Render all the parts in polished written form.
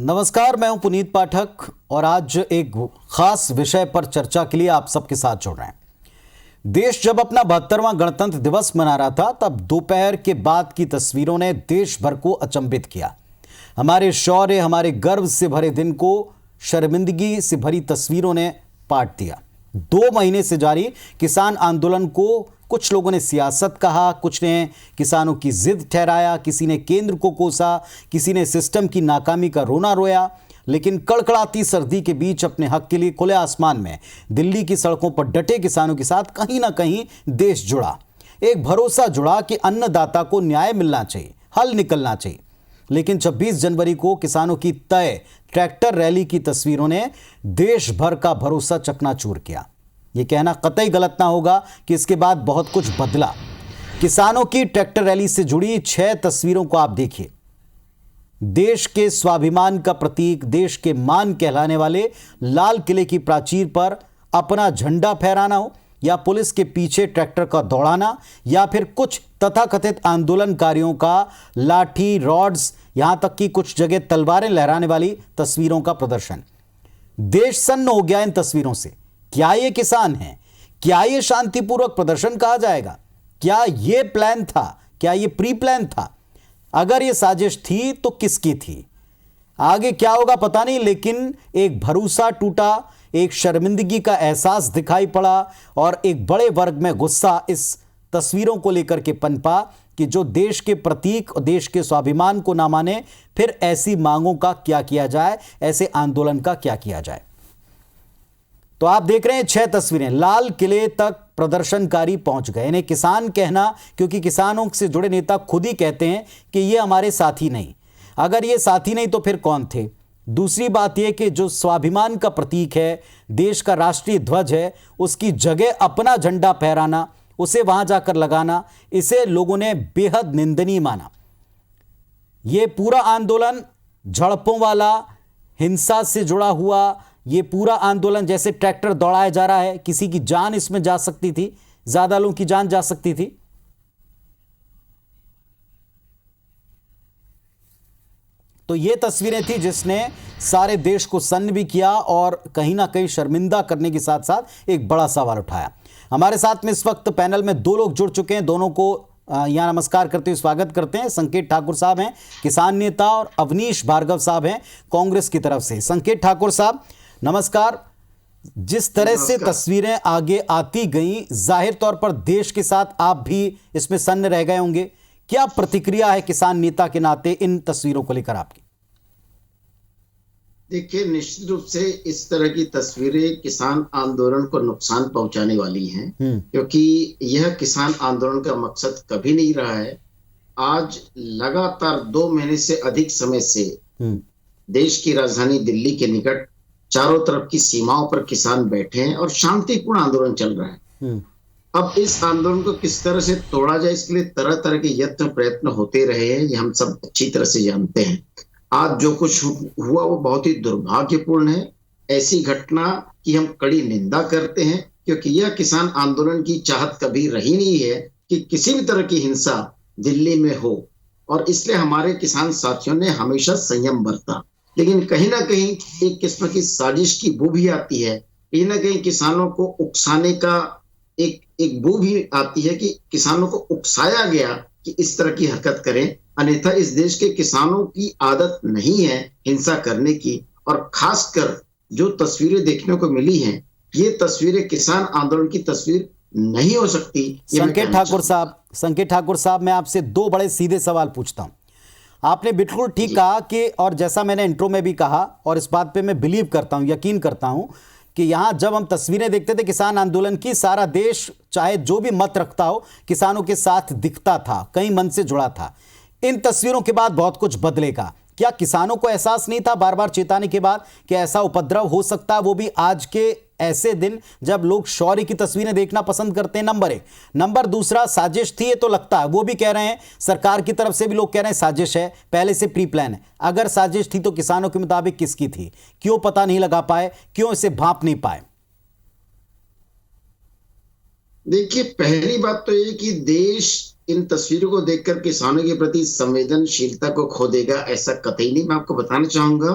नमस्कार, मैं हूं पुनीत पाठक और आज एक खास विषय पर चर्चा के लिए आप सबके साथ जुड़ रहे हैं। देश जब अपना 72वां गणतंत्र दिवस मना रहा था, तब दोपहर के बाद की तस्वीरों ने देश भर को अचंभित किया। हमारे शौर्य, हमारे गर्व से भरे दिन को शर्मिंदगी से भरी तस्वीरों ने पाट दिया। 2 महीने से जारी किसान आंदोलन को कुछ लोगों ने सियासत कहा, कुछ ने किसानों की जिद ठहराया, किसी ने केंद्र को कोसा, किसी ने सिस्टम की नाकामी का रोना रोया। लेकिन कड़कड़ाती सर्दी के बीच अपने हक के लिए खुले आसमान में दिल्ली की सड़कों पर डटे किसानों के साथ कहीं ना कहीं देश जुड़ा। एक भरोसा जुड़ा कि अन्नदाता को न्याय मिलना चाहिए, हल निकलना चाहिए। लेकिन 26 जनवरी को किसानों की तय ट्रैक्टर रैली की तस्वीरों ने देश भर का भरोसा चकनाचूर किया। यह कहना कतई गलत ना होगा कि इसके बाद बहुत कुछ बदला। किसानों की ट्रैक्टर रैली से जुड़ी 6 तस्वीरों को आप देखिए। देश के स्वाभिमान का प्रतीक, देश के मान कहलाने वाले लाल किले की प्राचीर पर अपना झंडा फहराना हो, या पुलिस के पीछे ट्रैक्टर का दौड़ाना, या फिर कुछ तथाकथित आंदोलनकारियों का लाठी, रॉड्स, यहां तक कि कुछ जगह तलवारें लहराने वाली तस्वीरों का प्रदर्शन। देश सन्न हो गया इन तस्वीरों से। क्या ये किसान हैं? क्या ये शांतिपूर्वक प्रदर्शन कहा जाएगा? क्या ये प्लान था? क्या ये प्री प्लान था? अगर ये साजिश थी तो किसकी थी? आगे क्या होगा पता नहीं, लेकिन एक भरोसा टूटा, एक शर्मिंदगी का एहसास दिखाई पड़ा और एक बड़े वर्ग में गुस्सा इस तस्वीरों को लेकर के पनपा कि जो देश के प्रतीक और देश के स्वाभिमान को ना माने, फिर ऐसी मांगों का क्या किया जाए, ऐसे आंदोलन का क्या किया जाए। तो आप देख रहे हैं 6 तस्वीरें। लाल किले तक प्रदर्शनकारी पहुंच गए। इन्हें किसान कहना, क्योंकि किसानों से जुड़े नेता खुद ही कहते हैं कि ये हमारे साथी नहीं। अगर ये साथी नहीं तो फिर कौन थे? दूसरी बात यह कि जो स्वाभिमान का प्रतीक है, देश का राष्ट्रीय ध्वज है, उसकी जगह अपना झंडा फहराना, उसे वहां जाकर लगाना, इसे लोगों ने बेहद निंदनीय माना। यह पूरा आंदोलन झड़पों वाला, हिंसा से जुड़ा हुआ, ये पूरा आंदोलन जैसे ट्रैक्टर दौड़ाया जा रहा है, किसी की जान इसमें जा सकती थी, ज्यादा लोगों की जान जा सकती थी। तो ये तस्वीरें थी जिसने सारे देश को सन्न भी किया और कहीं ना कहीं शर्मिंदा करने के साथ साथ एक बड़ा सवाल उठाया। हमारे साथ में इस वक्त पैनल में 2 लोग जुड़ चुके हैं। दोनों को यहां नमस्कार करते हुए स्वागत करते हैं। संकेत ठाकुर साहब हैं किसान नेता और अवनीश भार्गव साहब हैं कांग्रेस की तरफ से। संकेत ठाकुर साहब नमस्कार। जिस तरह से तस्वीरें आगे आती गई, जाहिर तौर पर देश के साथ आप भी इसमें सन्न रह गए होंगे। क्या प्रतिक्रिया है किसान नेता के नाते इन तस्वीरों को लेकर आपकी? देखिए, निश्चित रूप से इस तरह की तस्वीरें किसान आंदोलन को नुकसान पहुंचाने वाली हैं, क्योंकि यह किसान आंदोलन का मकसद कभी नहीं रहा है। आज लगातार 2 महीने से अधिक समय से देश की राजधानी दिल्ली के निकट चारों तरफ की सीमाओं पर किसान बैठे हैं और शांतिपूर्ण आंदोलन चल रहा है। अब इस आंदोलन को किस तरह से तोड़ा जाए, इसके लिए तरह तरह के यत्न प्रयत्न होते रहे हैं, ये हम सब अच्छी तरह से जानते हैं। आज जो कुछ हुआ वो बहुत ही दुर्भाग्यपूर्ण है। ऐसी घटना की हम कड़ी निंदा करते हैं, क्योंकि यह किसान आंदोलन की चाहत कभी रही नहीं है कि किसी भी तरह की हिंसा दिल्ली में हो, और इसलिए हमारे किसान साथियों ने हमेशा संयम बरता। लेकिन कहीं ना कहीं एक किस्म की साजिश की बू भी आती है, कहीं ना कहीं किसानों को उकसाने का एक बू भी आती है कि किसानों को उकसाया गया कि इस तरह की हरकत करें। अन्यथा इस देश के किसानों की आदत नहीं है हिंसा करने की, और खासकर जो तस्वीरें देखने को मिली हैं, ये तस्वीरें किसान आंदोलन की तस्वीर नहीं हो सकती। संकेत ठाकुर साहब, मैं आपसे 2 बड़े सीधे सवाल पूछता हूं। आपने बिल्कुल ठीक कहा कि, और जैसा मैंने इंट्रो में भी कहा, और इस बात पे मैं बिलीव करता हूं, यकीन करता हूं कि यहां जब हम तस्वीरें देखते थे किसान आंदोलन की, सारा देश चाहे जो भी मत रखता हो किसानों के साथ दिखता था, कहीं मन से जुड़ा था। इन तस्वीरों के बाद बहुत कुछ बदलेगा। क्या किसानों को एहसास नहीं था बार बार चेताने के बाद कि ऐसा उपद्रव हो सकता है, वो भी आज के ऐसे दिन जब लोग शौर्य की तस्वीरें देखना पसंद करते हैं? नंबर 1। नंबर दूसरा, साजिश थी ये तो लगता है, वो भी कह रहे हैं, सरकार की तरफ से भी लोग कह रहे हैं साजिश है, पहले से प्री प्लान है। अगर साजिश थी तो किसानों के मुताबिक किसकी थी? क्यों पता नहीं लगा पाए? क्यों इसे भांप नहीं पाए? देखिए, पहली बात तो ये कि देश इन तस्वीरों को देखकर किसानों के प्रति संवेदनशीलता को खो देगा, ऐसा कतई नहीं। मैं आपको बताना चाहूंगा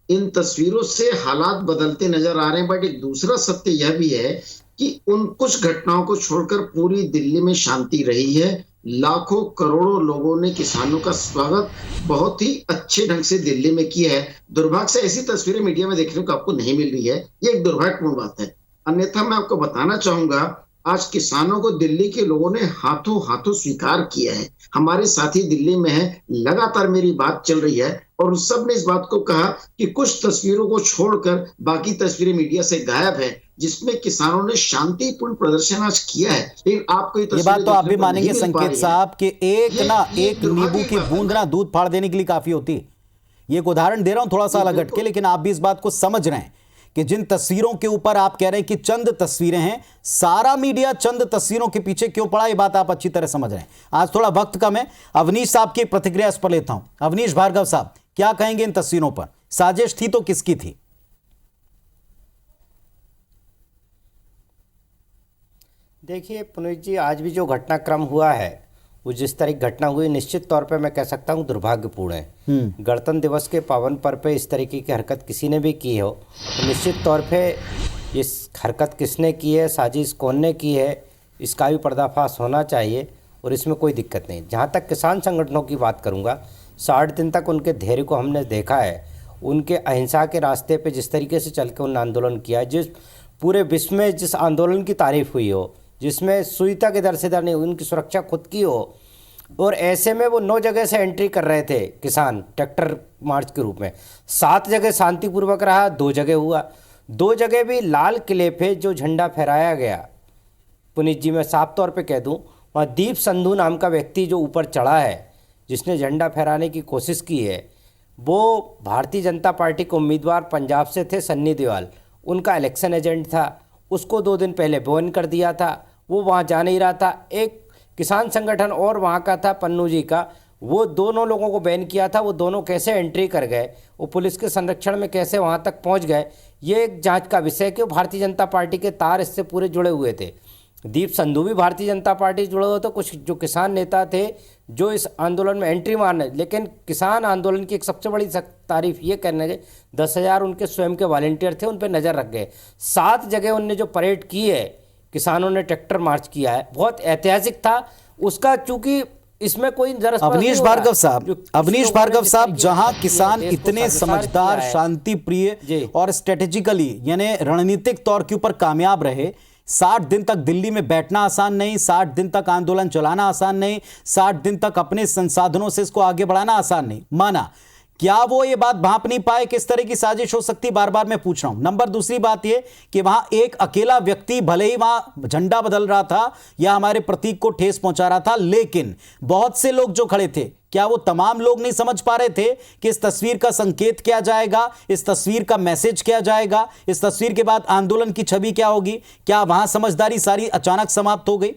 इन तस्वीरों से हालात बदलते नजर आ रहे हैं, बट एक दूसरा सत्य यह भी है कि उन कुछ घटनाओं को छोड़कर पूरी दिल्ली में शांति रही है। लाखों करोड़ों लोगों ने किसानों का स्वागत बहुत ही अच्छे ढंग से दिल्ली में किया है। दुर्भाग्य से ऐसी तस्वीरें मीडिया में देखने को आपको नहीं मिल रही है, ये एक दुर्भाग्यपूर्ण बात है। अन्यथा मैं आपको बताना चाहूंगा, आज किसानों को दिल्ली के लोगों ने हाथों हाथों स्वीकार किया है। हमारे साथी दिल्ली में है, लगातार मेरी बात चल रही है और उन सब ने इस बात को कहा कि कुछ तस्वीरों को छोड़कर बाकी तस्वीरें मीडिया से गायब है, जिसमें किसानों ने शांतिपूर्ण प्रदर्शन आज किया है। लेकिन आपको ये बात तो आप भी मानेंगे संकेत साहब कि एक नींबू की बूंद ना दूध फाड़ देने के लिए काफी होती है। ये एक उदाहरण दे रहा हूं थोड़ा सा अलग हटके, लेकिन आप भी इस बात को समझ रहे हैं कि जिन तस्वीरों के ऊपर आप कह रहे हैं कि चंद तस्वीरें हैं, सारा मीडिया चंद तस्वीरों के पीछे क्यों पड़ा, ये बात आप अच्छी तरह समझ रहे हैं। आज थोड़ा वक्त कम है, अवनीश साहब की प्रतिक्रिया इस पर लेता हूं। अवनीश भार्गव साहब, क्या कहेंगे इन तस्वीरों पर? साजिश थी तो किसकी थी? देखिए पुनीत जी, आज भी जो घटनाक्रम हुआ है वो जिस तरह की घटना हुई, निश्चित तौर पे मैं कह सकता हूँ दुर्भाग्यपूर्ण है। गणतंत्र दिवस के पावन पर्व पे इस तरीके की हरकत किसी ने भी की हो तो निश्चित तौर पे इस हरकत किसने की है, साजिश कौन ने की है, इसका भी पर्दाफाश होना चाहिए और इसमें कोई दिक्कत नहीं। जहाँ तक किसान संगठनों की बात करूँगा, 60 दिन तक उनके धैर्य को हमने देखा है। उनके अहिंसा के रास्ते पर जिस तरीके से चल के उन्होंने आंदोलन किया, जिस पूरे विश्व में जिस आंदोलन की तारीफ हुई हो, जिसमें सुई तक इधर से इधर नहीं, उनकी सुरक्षा खुद की हो, और ऐसे में वो 9 जगह से एंट्री कर रहे थे किसान ट्रैक्टर मार्च के रूप में। 7 जगह शांतिपूर्वक रहा, 2 जगह हुआ। 2 जगह भी लाल किले पे जो झंडा फहराया गया, पुनीत जी मैं साफ तौर पे कह दूं, वहाँ दीप संधू नाम का व्यक्ति जो ऊपर चढ़ा है, जिसने झंडा फहराने की कोशिश की है, वो भारतीय जनता पार्टी के उम्मीदवार पंजाब से थे, सन्नी देओल, उनका इलेक्शन एजेंट था। उसको 2 दिन पहले बैन कर दिया था, वो वहाँ जा नहीं रहा था। एक किसान संगठन और वहाँ का था पन्नू जी का, वो दोनों लोगों को बैन किया था। वो दोनों कैसे एंट्री कर गए, वो पुलिस के संरक्षण में कैसे वहाँ तक पहुँच गए, ये एक जांच का विषय है कि भारतीय जनता पार्टी के तार इससे पूरे जुड़े हुए थे। दीप संधू भी भारतीय जनता पार्टी से जुड़े हुए थे। कुछ जो किसान नेता थे जो इस आंदोलन में एंट्री मारने, लेकिन किसान आंदोलन की एक सबसे बड़ी तारीफ ये करने गए, 10,000 उनके स्वयं के वॉलंटियर थे, उन पर नज़र रख गए। 7 जगह उनने जो परेड की है, किसानों ने ट्रैक्टर मार्च किया है, बहुत ऐतिहासिक था उसका। चूंकि इसमें कोई अवनीश भार्गव साहब, जहां किसान इतने समझदार, शांति प्रिय और स्ट्रेटेजिकली यानी रणनीतिक तौर के ऊपर कामयाब रहे, 60 दिन तक दिल्ली में बैठना आसान नहीं, 60 दिन तक आंदोलन चलाना आसान नहीं, 60 दिन तक अपने संसाधनों से इसको आगे बढ़ाना आसान नहीं, माना। क्या वो ये बात भांप नहीं पाए किस तरह की साजिश हो सकती, बार बार मैं पूछ रहा हूं। नंबर दूसरी बात ये कि वहां एक अकेला व्यक्ति भले ही वहां झंडा बदल रहा था या हमारे प्रतीक को ठेस पहुंचा रहा था, लेकिन बहुत से लोग जो खड़े थे, क्या वो तमाम लोग नहीं समझ पा रहे थे कि इस तस्वीर का संकेत क्या जाएगा, इस तस्वीर का मैसेज क्या जाएगा, इस तस्वीर के बाद आंदोलन की छवि क्या होगी? क्या वहां समझदारी सारी अचानक समाप्त हो गई?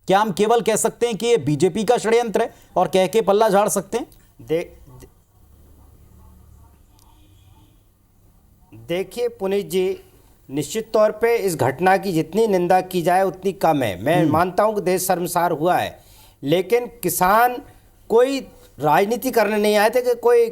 क्या हम केवल कह सकते हैं कि ये बीजेपी का षड्यंत्र है और कह के पल्ला झाड़ सकते हैं? देखिए पुनीत जी, निश्चित तौर पे इस घटना की जितनी निंदा की जाए उतनी कम है। मैं मानता हूं कि देश शर्मसार हुआ है, लेकिन किसान कोई राजनीति करने नहीं आए थे कि कोई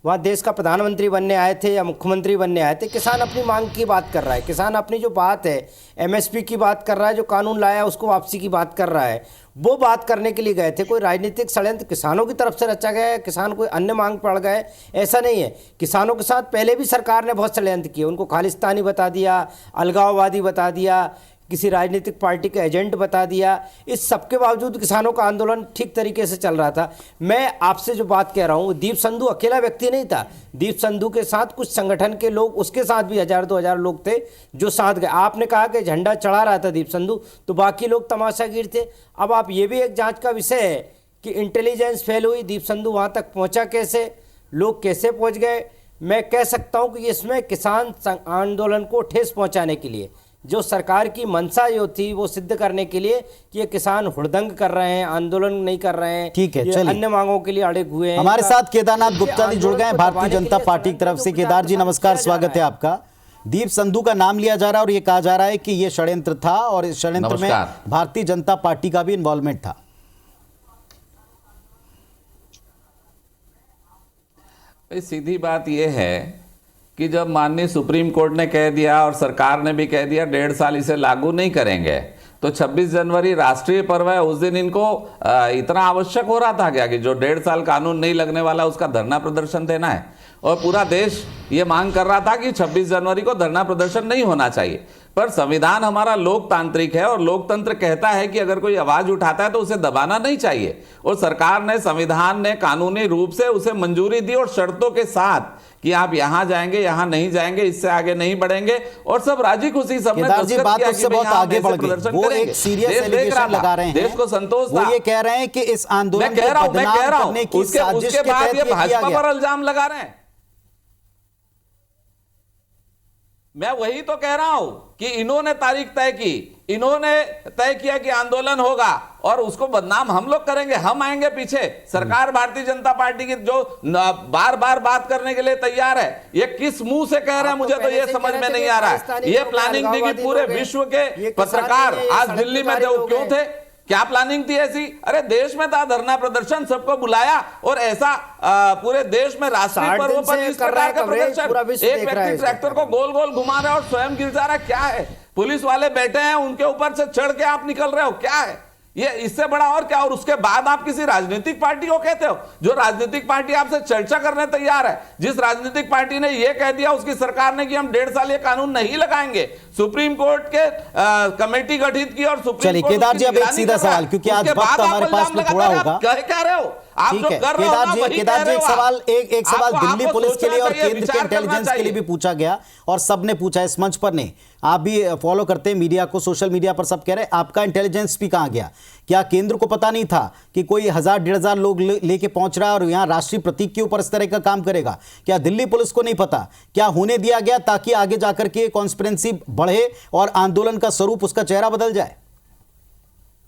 वहाँ देश का प्रधानमंत्री बनने आए थे या मुख्यमंत्री बनने आए थे। किसान अपनी मांग की बात कर रहा है, किसान अपनी जो बात है एमएसपी की बात कर रहा है, जो कानून लाया उसको वापसी की बात कर रहा है, वो बात करने के लिए गए थे। कोई राजनीतिक षड्यंत्र किसानों की तरफ से रचा गया है, किसान कोई अन्य मांग पड़ गए, ऐसा नहीं है। किसानों के साथ पहले भी सरकार ने बहुत षड्यंत्र किए, उनको खालिस्तानी बता दिया, अलगाववादी बता दिया, किसी राजनीतिक पार्टी का एजेंट बता दिया। इस सबके बावजूद किसानों का आंदोलन ठीक तरीके से चल रहा था। मैं आपसे जो बात कह रहा हूँ, दीप संधू अकेला व्यक्ति नहीं था, दीप संधू के साथ कुछ संगठन के लोग, उसके साथ भी 1000-2000 लोग थे जो साथ गए। आपने कहा कि झंडा चढ़ा रहा था दीप संधू, तो बाकी लोग तमाशागीर थे। अब आप ये भी एक जांच का विषय है कि इंटेलिजेंस फेल हुई, दीप संधू वहाँ तक पहुँचा कैसे, लोग कैसे पहुँच गए। मैं कह सकता हूँ कि इसमें किसान आंदोलन को ठेस पहुँचाने के लिए, जो सरकार की मंशा जो थी वो सिद्ध करने के लिए कि ये किसान हुड़दंग कर रहे हैं, आंदोलन नहीं कर रहे हैं, ठीक है, चलिए अन्य मांगों के लिए अड़े हुए हैं। हमारे साथ केदारनाथ गुप्ता जी जुड़ गए हैं भारतीय जनता पार्टी की तरफ से। केदार जी नमस्कार, स्वागत है आपका। दीप संधू का नाम लिया जा रहा है और ये कहा जा रहा है कि ये षड्यंत्र था और इस षड्यंत्र में भारतीय जनता पार्टी का भी इन्वॉल्वमेंट था। सीधी बात यह है कि जब माननीय सुप्रीम कोर्ट ने कह दिया और सरकार ने भी कह दिया 1.5 साल इसे लागू नहीं करेंगे, तो 26 जनवरी राष्ट्रीय पर्व है, उस दिन इनको इतना आवश्यक हो रहा था क्या कि जो 1.5 साल कानून नहीं लगने वाला उसका धरना प्रदर्शन देना है? और पूरा देश ये मांग कर रहा था कि 26 जनवरी को धरना प्रदर्शन नहीं होना चाहिए। पर संविधान हमारा लोकतांत्रिक है और लोकतंत्र कहता है कि अगर कोई आवाज उठाता है तो उसे दबाना नहीं चाहिए। और सरकार ने, संविधान ने कानूनी रूप से उसे मंजूरी दी और शर्तों के साथ कि आप यहां जाएंगे, यहां नहीं जाएंगे, इससे आगे नहीं बढ़ेंगे, और सब राजी खुशी सबने बात उससे बहुत आगे बढ़ गई। वो एक सीरियस एलिगेशन लगा रहे हैं, देश को संतोष था। वो ये कह रहे हैं कि इस आंदोलन को बदनाम करने की साजिश के बाद तहत ये किया भाजपा गया। पर इल्जाम लगा रहे हैं। मैं वही तो कह रहा हूं कि इन्होंने तारीख तय की, इन्होंने तय किया कि आंदोलन होगा और उसको बदनाम हम लोग करेंगे, हम आएंगे पीछे। सरकार भारतीय जनता पार्टी की जो बार बार बात करने के लिए तैयार है, ये किस मुंह से कह रहे हैं, मुझे तो ये समझ में नहीं आ रहा है। ये प्लानिंग थी कि पूरे विश्व के पत्रकार आज दिल्ली में क्यों थे? क्या प्लानिंग थी ऐसी? अरे देश में था धरना प्रदर्शन, सबको बुलाया और ऐसा पूरे देश में राष्ट्रीय पर्व पर इस प्रकार का प्रदर्शन। एक व्यक्ति ट्रैक्टर को गोल गोल घुमा रहा है और स्वयं गिर जा रहा है, क्या है? पुलिस वाले बैठे हैं, उनके ऊपर से चढ़ के आप निकल रहे हो, क्या है ये? इससे बड़ा और क्या? और उसके बाद आप किसी राजनीतिक पार्टी को कहते हो, जो राजनीतिक पार्टी आपसे चर्चा करने तैयार है, जिस राजनीतिक पार्टी ने यह कह दिया उसकी सरकार ने कि हम 1.5 साल ये कानून नहीं लगाएंगे, सुप्रीम कोर्ट के कमेटी गठित की और सुप्रीम चलिए केदार जी, अब एक सीधा सवाल, क्योंकि आज वक्त हमारे पास में थोड़ा होगा। क्या रहे हो आप? जो कर रहे हो ना वही केदार कह जी, रहे हो। एक सवाल दिल्ली पुलिस के लिए और केंद्र के विचार करना इंटेलिजेंस के लिए भी चाहिए। पूछा गया और सबने पूछा, इस मंच पर नहीं, आप भी फॉलो करते हैं मीडिया को, सोशल मीडिया पर सब कह रहे हैं, आपका इंटेलिजेंस भी कहां गया? क्या केंद्र को पता नहीं था कि कोई 1000-1500 लोग लेके पहुंच रहा है और यहां राष्ट्रीय प्रतीक के ऊपर इस तरह का काम करेगा? क्या दिल्ली पुलिस को नहीं पता? क्या होने दिया गया ताकि आगे जाकर के कॉन्स्पिरेंसी बढ़े और आंदोलन का स्वरूप, उसका चेहरा बदल जाए?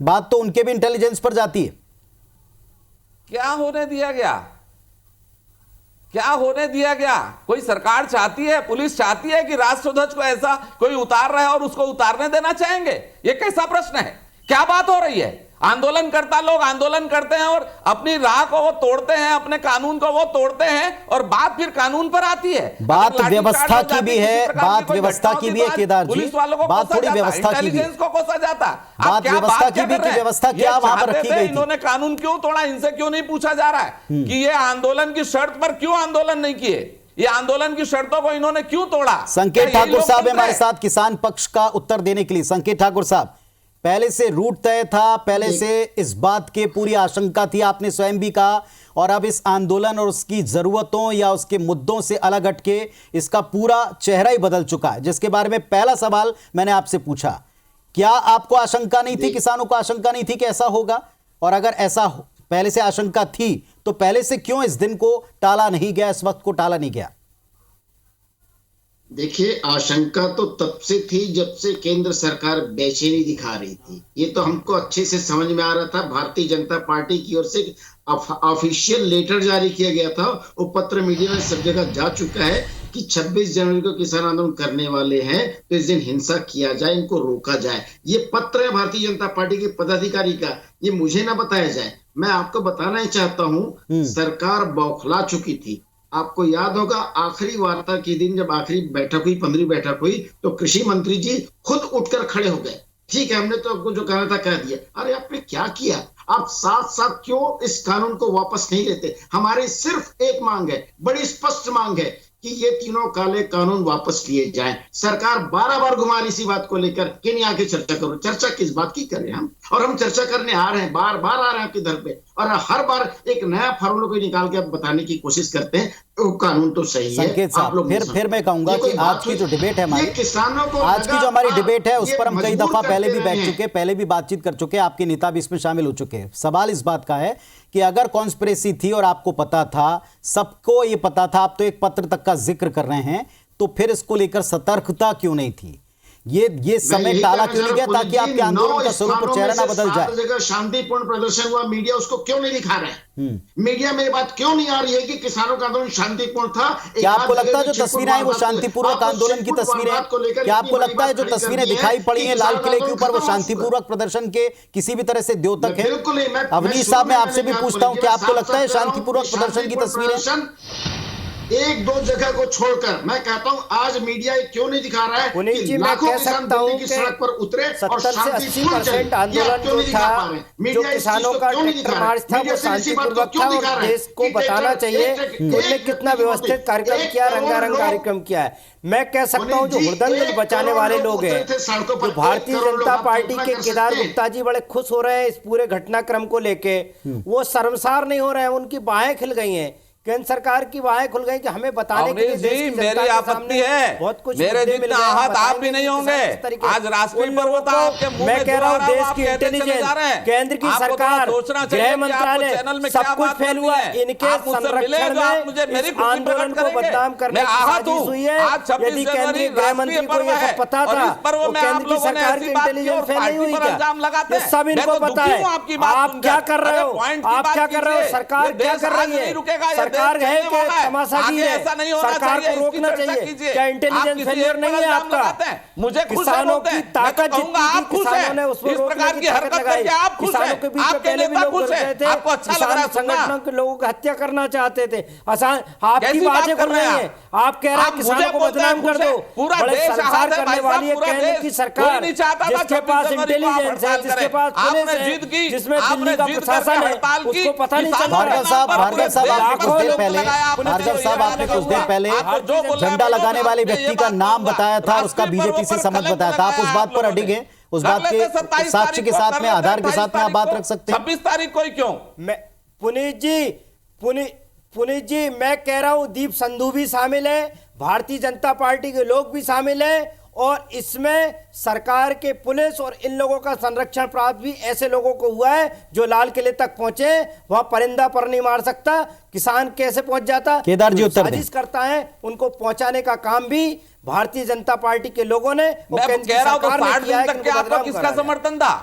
बात तो उनके भी इंटेलिजेंस पर जाती है। क्या होने दिया गया? क्या होने दिया गया? कोई सरकार चाहती है, पुलिस चाहती है कि राष्ट्रध्वज को ऐसा कोई उतार रहा है और उसको उतारने देना चाहेंगे? ये कैसा प्रश्न है? क्या बात हो रही है? आंदोलनकर्ता लोग आंदोलन करते हैं और अपनी राह को वो तोड़ते हैं, अपने कानून को वो तोड़ते हैं और बात फिर कानून पर आती है। बात व्यवस्था की भी है, बात व्यवस्था की भी है केदार जी, पुलिस वालों को बात थोड़ी व्यवस्था की भी है, इंटेलिजेंस को कोसा जाता। बात व्यवस्था की भी, व्यवस्था क्या वहां पर रखी गई थी? इन्होंने कानून क्यों तोड़ा? इनसे क्यों नहीं पूछा जा रहा है कि ये आंदोलन की शर्त पर क्यों आंदोलन नहीं किए? ये आंदोलन की शर्तों को इन्होंने क्यों तोड़ा? संकेत ठाकुर साहब हमारे साथ किसान पक्ष का उत्तर देने के लिए। संकेत ठाकुर साहब, पहले से रूट तय था, पहले से इस बात की पूरी आशंका थी, आपने स्वयं भी कहा, और अब इस आंदोलन और उसकी जरूरतों या उसके मुद्दों से अलग हटके इसका पूरा चेहरा ही बदल चुका है, जिसके बारे में पहला सवाल मैंने आपसे पूछा। क्या आपको आशंका नहीं थी, किसानों को आशंका नहीं थी कि ऐसा होगा? और अगर ऐसा पहले से आशंका थी तो पहले से क्यों इस दिन को टाला नहीं गया, इस वक्त को टाला नहीं गया? देखिए, आशंका तो तब से थी जब से केंद्र सरकार बेचैनी दिखा रही थी। ये तो हमको अच्छे से समझ में आ रहा था। भारतीय जनता पार्टी की ओर से ऑफिशियल लेटर जारी किया गया था, वो पत्र मीडिया में सब जगह जा चुका है कि 26 जनवरी को किसान आंदोलन करने वाले हैं तो इस दिन हिंसा किया जाए, इनको रोका जाए। ये पत्र है भारतीय जनता पार्टी के पदाधिकारी का, ये मुझे ना बताया जाए। मैं आपको बताना ही चाहता हूँ, सरकार बौखला चुकी थी। आपको याद होगा आखिरी वार्ता के दिन जब आखिरी बैठक हुई, 15वीं बैठक हुई, तो कृषि मंत्री जी खुद उठकर खड़े हो गए। ठीक है, हमने तो आपको जो कहना था कह दिया। अरे आपने क्या किया? आप साथ साथ क्यों इस कानून को वापस नहीं लेते? हमारी सिर्फ एक मांग है, बड़ी स्पष्ट मांग है कि ये तीनों काले कानून वापस लिए जाएं। सरकार 12 बार घुमा रही इसी बात को लेकर कि नहीं आके चर्चा करो। चर्चा किस बात की करें हम? और हम चर्चा करने आ रहे हैं, बार बार आ रहे हैं आपके दर पे, और हर बार एक नया फार्मूला को निकाल के आप बताने की कोशिश करते हैं वो कानून तो सही है। संकेत साहब, फिर मैं कहूंगा कि आज की जो डिबेट है हमारी, किसानों को आज की जो हमारी डिबेट है उस पर हम कई दफा पहले भी बैठ चुके, पहले भी बातचीत कर चुके, आपके नेता भी इसमें शामिल हो चुके हैं। सवाल इस बात का है कि अगर कॉन्स्पिरेसी थी और आपको पता था, सबको ये पता था, आप तो एक पत्र तक का जिक्र कर रहे हैं, तो फिर इसको लेकर सतर्कता क्यों नहीं थी? ये समय टाला क्यों नहीं गया ताकि आपके आंदोलन का स्वरूप और चेहरा ना बदल जाए? शांतिपूर्ण प्रदर्शन हुआ, मीडिया उसको क्यों नहीं दिखा रहे हैं? मीडिया में बात क्यों नहीं आ रही है कि किसानों का आंदोलन शांतिपूर्ण था? क्या आपको लगता है जो तस्वीरें आई वो शांतिपूर्वक आंदोलन की तस्वीरें? क्या आपको लगता है जो तस्वीरें दिखाई पड़ी हैं लाल किले के ऊपर वो शांतिपूर्वक प्रदर्शन के किसी भी तरह से द्योतक है? बिल्कुल नहीं। अवनीश साहब, मैं आपसे भी पूछता हूं, क्या आपको लगता है शांतिपूर्वक प्रदर्शन की तस्वीरें? एक दो जगह को छोड़कर मैं कहता हूं आज मीडिया ये क्यों नहीं दिखा रहा है पुनीत कि जी, मैं लाखों कह किसान सकता हूं दिल्ली की कि सड़क पर उतरे और 70 से शांति 80% आंदोलन जो था, जो किसानों का ट्रैक्टर मार्च था, वो शांतिपूर्वक था और देश को बताना चाहिए कि उन्होंने कितना व्यवस्थित कार्यक्रम किया, रंगारंग कार्यक्रम किया है। मैं कह सकता हूं जो हुड़दंग बचाने वाले लोग हैं, जो भारतीय जनता पार्टी के केदार गुप्ता जी बड़े खुश हो रहे हैं इस पूरे घटनाक्रम को लेके, वो शर्मसार नहीं हो रहे हैं, उनकी बाहें खिल गई हैं, केंद्र सरकार की बाहें खुल गई कि हमें बताने के लिए देश की जनता मेरी के आपत्ति सामने है, बहुत कुछ मेरे मुद्दे मिल जितना गए हैं, आहत आप भी बताएंगे नहीं कि होंगे। किस तरीके आज राष्ट्रीय उन पर्व लोगों था, को आपके मुंह मैं में कह रहा हूं जो आ रहा है, देश वो की आप कहते चले इंटेलिजेंस, जा रहे हैं। केंद्र की आपको थोड़ा सरकार, सोचना चाहिए गृह कि आपको मंत्रालय, चैनल में सब क्या कुछ बात फेल करनी हुआ है। इनके आप मुझसे मिले संरक्षण जो आप में मुझे मेरी इस खुशी आंदोलन प्रकट को करेंगे। बदनाम करने मैं की आहत साजिश हूं। हुई है। आज 26 यदि जनवरी केंद्रीय गृह राष्ट्रीय मंत्री को पर्व ये है सब पता और था इस पर्व तो में आप केंद्र की लोगों ने सरकार ऐसी की बात की इंटेलिजेंस और फेल नहीं पार्टी हुई पर क्या? इल्जाम लगाते ये हैं। सब मैं इनको तो पता दुखी है। हूं आपकी बात आप सुनकर। क्या कर रहे अरे हो? पॉइंट की आप बात क्या कर रहे हो? कीजिए। सरकार ये क्या देश कर आज रही नहीं है? रुकेगा, ये सरकार देश है चलने कि वाला है। तमाशागीर आगे है? ऐसा नहीं होना सरकार चाहिए, को इसकी रोकना चर्चा चाहिए। कीजिए। क्या आप इंटेलिजेंस किसी फेलियर एक पर नहीं है इल्जाम आपका? लगाते हैं। मुझे खुश है किसानों बोलते की हैं। मैं ताकत तो कहूंगा जितनी आप थी, खुश किसानों ने हैं। उसको इस रोकने प्रकार की की ताकत हरकत लगाई। करके आप खुश किसानों हैं। के बीच में आपके पहले भी नेता लोग खुश गए हैं। थे, आपको अच्छा लग रहा किसान है सुनना। संगठनों के लोगों की हत्या करना चाहते थे। आसान आपकी कैसी बात बातें कर खुल रहे रही हैं हैं। आप कह रहे हैं आप मुझे किसानों को बोलते हैं बदनाम कर खुश है। दो। पूरा बड़े देश संसार आहत है करने भाई वाली है साहब, पूरा केंद्र देश। की कोई सरकार, नहीं चाहता था जिसके 26 पास जनवरी को आप इंटेलिजेंस है, हड़ताल जिसके करें। पास आपने पुलिस है, जीत की, जिसमें आपने दिल्ली का जीत करके प्रशासन है, हड़ताल की। उसको पता नहीं चल भार्गव रहा साहब, है। भार्गव साहब, आपने कुछ देर पहले, पुलिस भार्गव साहब, आपने कुछ देर पहले झंडा लगाने वाले व्यक्ति का नाम बताया था और उसका बीजेपी से संबंध बताया था। आप उस बात पर अडिग हैं? उस बात के साक्ष्य के साथ में, आधार के साथ में आप बात रख सकते हैं? 26 तारीख को ही क्यों? मैं पुनीत जी मैं कह रहा हूं दीप संधू भी शामिल है, भारतीय जनता पार्टी के लोग भी शामिल हैं और इसमें सरकार के पुलिस और इन लोगों का संरक्षण प्राप्त भी ऐसे लोगों को हुआ है जो लाल किले तक पहुंचे। वहां परिंदा पर नहीं मार सकता, किसान कैसे पहुंच जाता? केदार जी उत्तर दें। साजिश करता है, उनको पहुंचाने का काम भी भारतीय जनता पार्टी के लोगों ने मैं कह रहा हूं तो 60 दिन तक क्या आपको किसका समर्थन था?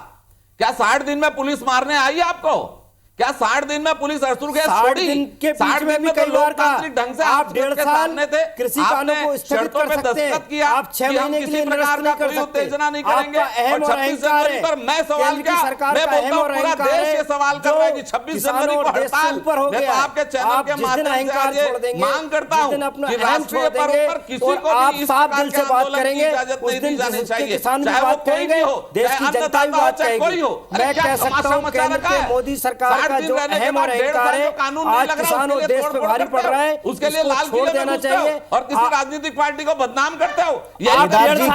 क्या 60 दिन में पुलिस मारने आई आपको? क्या 60 दिन में पुलिस अरसुर गैस छोड़ी? 60 दिन के बीच में भी कई बार का ढंग से आप 1.5 साल थे, कृषि कानूनों को स्थगित कर सकते हैं। आप 6 महीने के लिए निरस्त नहीं कर सकते। उत्तेजना नहीं करेंगे। आपका अहम और 26 अहंकार जनवरी पर मैं सवाल केंद्र क्या, की सरकार मैं का बोलता अहम हूं और पूरा अहंकार देश ये सवाल कर रहा है कि 26 जनवरी को हड़ताल। ऊपर हो मैं गया तो आपके चैनल के माध्यम से आज ये मांग करता हूं कि राष्ट्रीय पर्व पर किसी को आप भी इस साफ प्रकार दिल के से बात आंदोलन की करेंगे, इजाजत उस नहीं दी दिन जानी चाहिए। किसान भी चाहे वो बात कोई भी करेंगे, हो, देश चाहे की जनता भी अन्नदाता हो, बात चाहे कोई करेगी। हो। अरे मैं क्या कह सकता तमाशा हूं मचा केंद्र रखा के है? मोदी सरकार 60 का दिन जो रहने के अहम बाद और 1.5 अहंकार साल है, जो कानून नहीं आज लग रहा, किसान उसके और लिए देश पे तोड़-फोड़ भारी करते पड़ रहा हो। है, उसके लिए इसको लाल छोड़ किले में देना घुसते हो चाहिए। और किसी राजनीतिक पार्टी को बदनाम करते हो। केदार जी,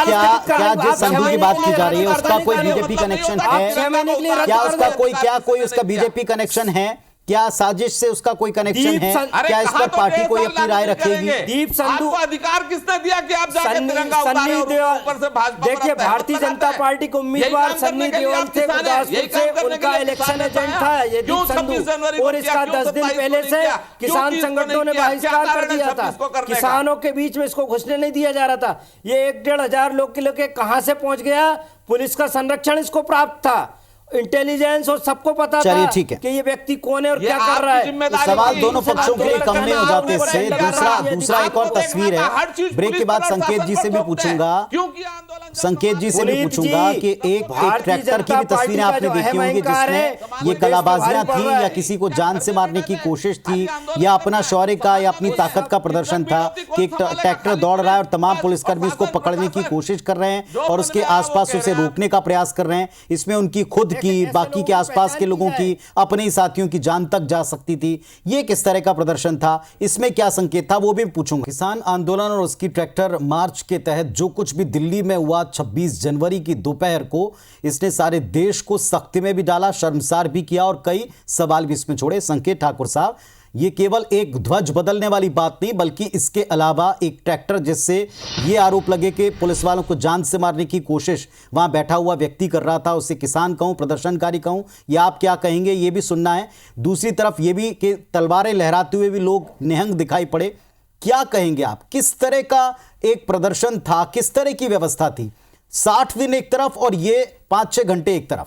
क्या जिस संधू की बात की जा रही है आप उसका कोई 6 महीने बीजेपी कनेक्शन आप है? 6 महीने के लिए रद्द क्या कर उसका दो। कोई उसका बीजेपी कनेक्शन है? क्या साजिश से उसका कोई कनेक्शन है? क्या इस पर पार्टी कोई अपनी राय रखेगी? दीप संधू आपको अधिकार किसने दिया कि आप जाके तिरंगा उतारे और ऊपर से भाजपा पर देखिए, अपने हाथ भारतीय लगाते जनता हैं? पार्टी के उम्मीदवार यही काम सन्नी करने के लिए देओल आप थे किसान हैं, गुरदासपुर यही से, काम करने उनका के लिए इलेक्शन किसान एजेंट हैं। था ये क्यों दीप 26 जनवरी संधू को और किया? इसका क्यों 10 दिन 27 पहले को से नहीं किया? किसान क्यों 30 को संगठनों ने नहीं किया? बहिष्कार क्या कर कारण है दिया 26 को था। करने का? किसानों के बीच में इसको घुसने नहीं दिया जा रहा था। ये 1-1.5 लोग किलो के कहां से पहुंच गया? पुलिस का संरक्षण इसको प्राप्त था, इंटेलिजेंस और सबको पता चलिए, था ठीक है कि ये व्यक्ति कौन है और क्या आपकी कर रहा है। जिम्मेदारी सवाल थी। दोनों पक्षों के लिए कम नहीं हो जाते इससे। दूसरा दूसरा एक और तस्वीर है, ब्रेक के बाद संकेत जी से भी पूछूंगा, संकेत जी से भी पूछूंगा कि एक ट्रैक्टर की भी तस्वीरें आपने देखी होंगी जिसमें ये कलाबाजियां थी या किसी को जान से मारने की कोशिश थी या अपना शौर्य का या अपनी ताकत का प्रदर्शन था कि एक ट्रैक्टर दौड़ रहा है और तमाम पुलिसकर्मी उसको पकड़ने की कोशिश कर रहे हैं और उसके आसपास उसे रोकने का प्रयास कर रहे हैं। इसमें उनकी खुद की, बाकी के आसपास के लोगों की, अपने ही साथियों की जान तक जा सकती थी। ये किस तरह का प्रदर्शन था, इसमें क्या संकेत था, वो भी पूछूंगा। किसान आंदोलन और उसकी ट्रैक्टर मार्च के तहत जो कुछ भी दिल्ली में हुआ 26 जनवरी की दोपहर को, इसने सारे देश को सख्ती में भी डाला, शर्मसार भी किया और कई सवाल भी इसमें छोड़े। संकेत ठाकुर साहब, ये केवल एक ध्वज बदलने वाली बात नहीं बल्कि इसके अलावा एक ट्रैक्टर जिससे ये आरोप लगे कि पुलिस वालों को जान से मारने की कोशिश वहां बैठा हुआ व्यक्ति कर रहा था, उसे किसान कहूं, प्रदर्शनकारी कहूं, या आप क्या कहेंगे, ये भी सुनना है। दूसरी तरफ ये भी कि तलवारें लहराते हुए भी लोग निहंग दिखाई पड़े। क्या कहेंगे आप, किस तरह का एक प्रदर्शन था, किस तरह की व्यवस्था थी? 60 दिन एक तरफ और ये 5-6 घंटे एक तरफ।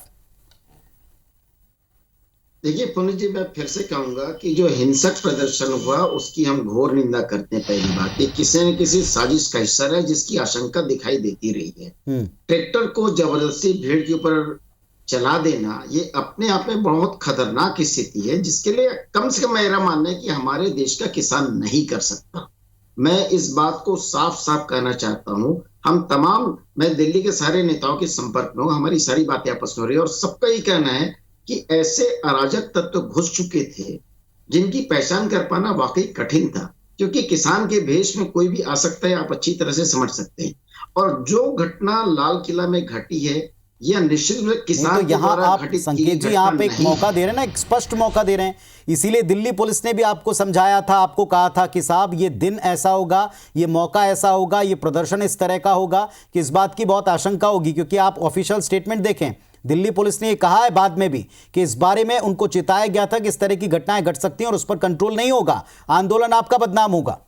देखिए पुनीत जी, मैं फिर से कहूंगा कि जो हिंसक प्रदर्शन हुआ उसकी हम घोर निंदा करते हैं। पहली बात, ये किसी न किसी साजिश का हिस्सा है जिसकी आशंका दिखाई देती रही है। ट्रैक्टर को जबरदस्ती भीड़ के ऊपर चला देना ये अपने आप में बहुत खतरनाक स्थिति है जिसके लिए कम से कम मेरा मानना है कि हमारे देश का किसान नहीं कर सकता। मैं इस बात को साफ साफ कहना चाहता हूं, मैं दिल्ली के सारे नेताओं के संपर्क में हूं, हमारी सारी बातें आपस में हो रही है और सबका ही कहना है कि ऐसे अराजक तत्व घुस चुके थे जिनकी पहचान कर पाना वाकई कठिन था, क्योंकि किसान के भेष में कोई भी आ सकता है, आप अच्छी तरह से समझ सकते हैं। और जो घटना लाल किला में घटी है, यह निश्चित रूप से किसान तो यहाँ आप संकेत जी आप एक मौका दे रहे हैं ना, एक स्पष्ट मौका दे रहे हैं। इसीलिए दिल्ली पुलिस ने भी आपको समझाया था, आपको कहा था कि साहब ये दिन ऐसा होगा, ये मौका ऐसा होगा, ये प्रदर्शन इस तरह का होगा कि इस बात की बहुत आशंका होगी। क्योंकि आप ऑफिशियल स्टेटमेंट देखें, दिल्ली पुलिस ने ये कहा है बाद में भी कि इस बारे में उनको चिताया गया था कि इस तरह की घटनाएं घट सकती हैं और उस पर कंट्रोल नहीं होगा, आंदोलन आपका बदनाम होगा।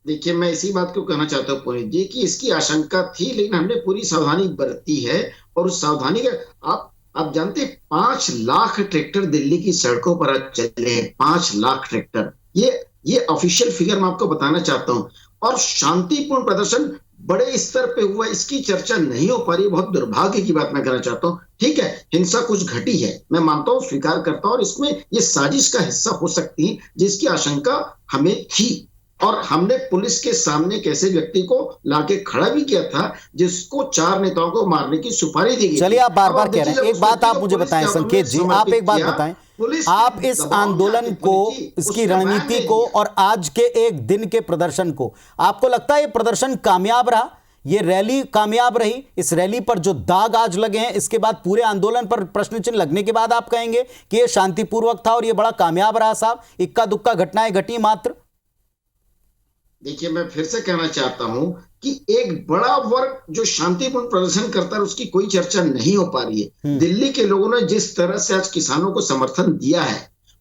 देखिए, मैं इसी बात को कहना चाहता हूँ पुनीत जी कि इसकी आशंका थी, लेकिन हमने पूरी सावधानी बरती है। और उस सावधानी का आप जानते हैं 5 लाख ट्रैक्टर दिल्ली की सड़कों पर आज चले हैं, 5 लाख ट्रैक्टर। ये ऑफिशियल फिगर मैं आपको बताना चाहता हूँ। और शांतिपूर्ण प्रदर्शन बड़े स्तर पे हुआ, इसकी चर्चा नहीं हो पा रही, बहुत दुर्भाग्य की बात मैं कहना चाहता हूँ। ठीक है, हिंसा कुछ घटी है, मैं मानता हूँ, स्वीकार करता हूँ, और इसमें ये साजिश का हिस्सा हो सकती है जिसकी आशंका हमें थी। और हमने पुलिस के सामने एक ऐसे व्यक्ति को लाके खड़ा भी किया था जिसको 4 नेताओं को मारने की सुपारी दी गई। चलिए, आप बार बार कह रहे हैं, एक बात आप मुझे बताएं संकेत जी, आप एक बात बताएं, आप इस आंदोलन को, इसकी रणनीति को और आज के एक दिन के प्रदर्शन को, आपको लगता है ये प्रदर्शन कामयाब रहा, ये रैली कामयाब रही? इस रैली पर जो दाग आज लगे हैं, इसके बाद पूरे आंदोलन पर प्रश्न चिन्ह लगने के बाद आप कहेंगे कि ये शांतिपूर्वक था और ये बड़ा कामयाब रहा साहब, इक्का दुक्का घटनाएं घटी मात्र? देखिए, मैं फिर से कहना चाहता हूं कि एक बड़ा वर्ग जो शांतिपूर्ण प्रदर्शन करता है उसकी कोई चर्चा नहीं हो पा रही है। दिल्ली के लोगों ने जिस तरह से आज किसानों को समर्थन दिया है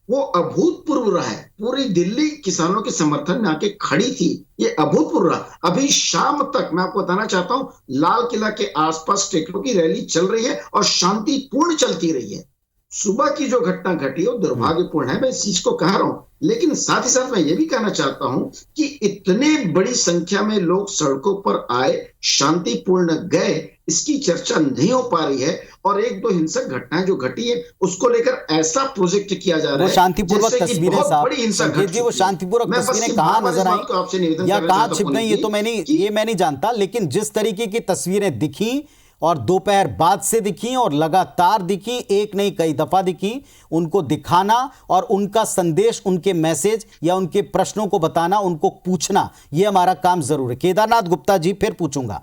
वो अभूतपूर्व रहा है। पूरी दिल्ली किसानों के समर्थन में आके खड़ी थी, ये अभूतपूर्व रहा। अभी शाम तक मैं आपको बताना चाहता हूं, लाल किला के आसपास ट्रैक्टरों की रैली चल रही है और शांतिपूर्ण चलती रही है। सुबह की जो घटना घटी वो दुर्भाग्यपूर्ण है, मैं इस चीज को कह रहा हूं। लेकिन साथ ही साथ मैं ये भी कहना चाहता हूं कि इतने बड़ी संख्या में लोग सड़कों पर आए, शांतिपूर्ण गए, इसकी चर्चा नहीं हो पा रही है। और 1-2 हिंसक घटनाएं जो घटी है उसको लेकर ऐसा प्रोजेक्ट किया जा रहा है, शांतिपूर्वक तस्वीरें साहब, बड़ी हिंसा घट वो शांतिपूर्वक तस्वीरें कहां नजर आई या कहां छिप गई ये तो मैं नहीं जानता, लेकिन जिस तरीके की तस्वीरें दिखी और दोपहर बाद से दिखी और लगातार दिखी, एक नहीं कई दफा दिखी, उनको दिखाना और उनका संदेश, उनके मैसेज या उनके प्रश्नों को बताना, उनको पूछना, यह हमारा काम जरूर है। केदारनाथ गुप्ता जी, फिर पूछूंगा,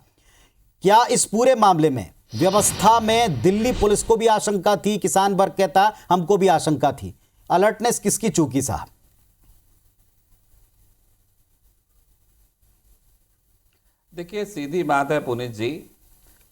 क्या इस पूरे मामले में व्यवस्था में दिल्ली पुलिस को भी आशंका थी? किसान वर्ग कहता हमको भी आशंका थी, अलर्टनेस किसकी चूकी साहब? देखिए, सीधी बात है पुनीत जी,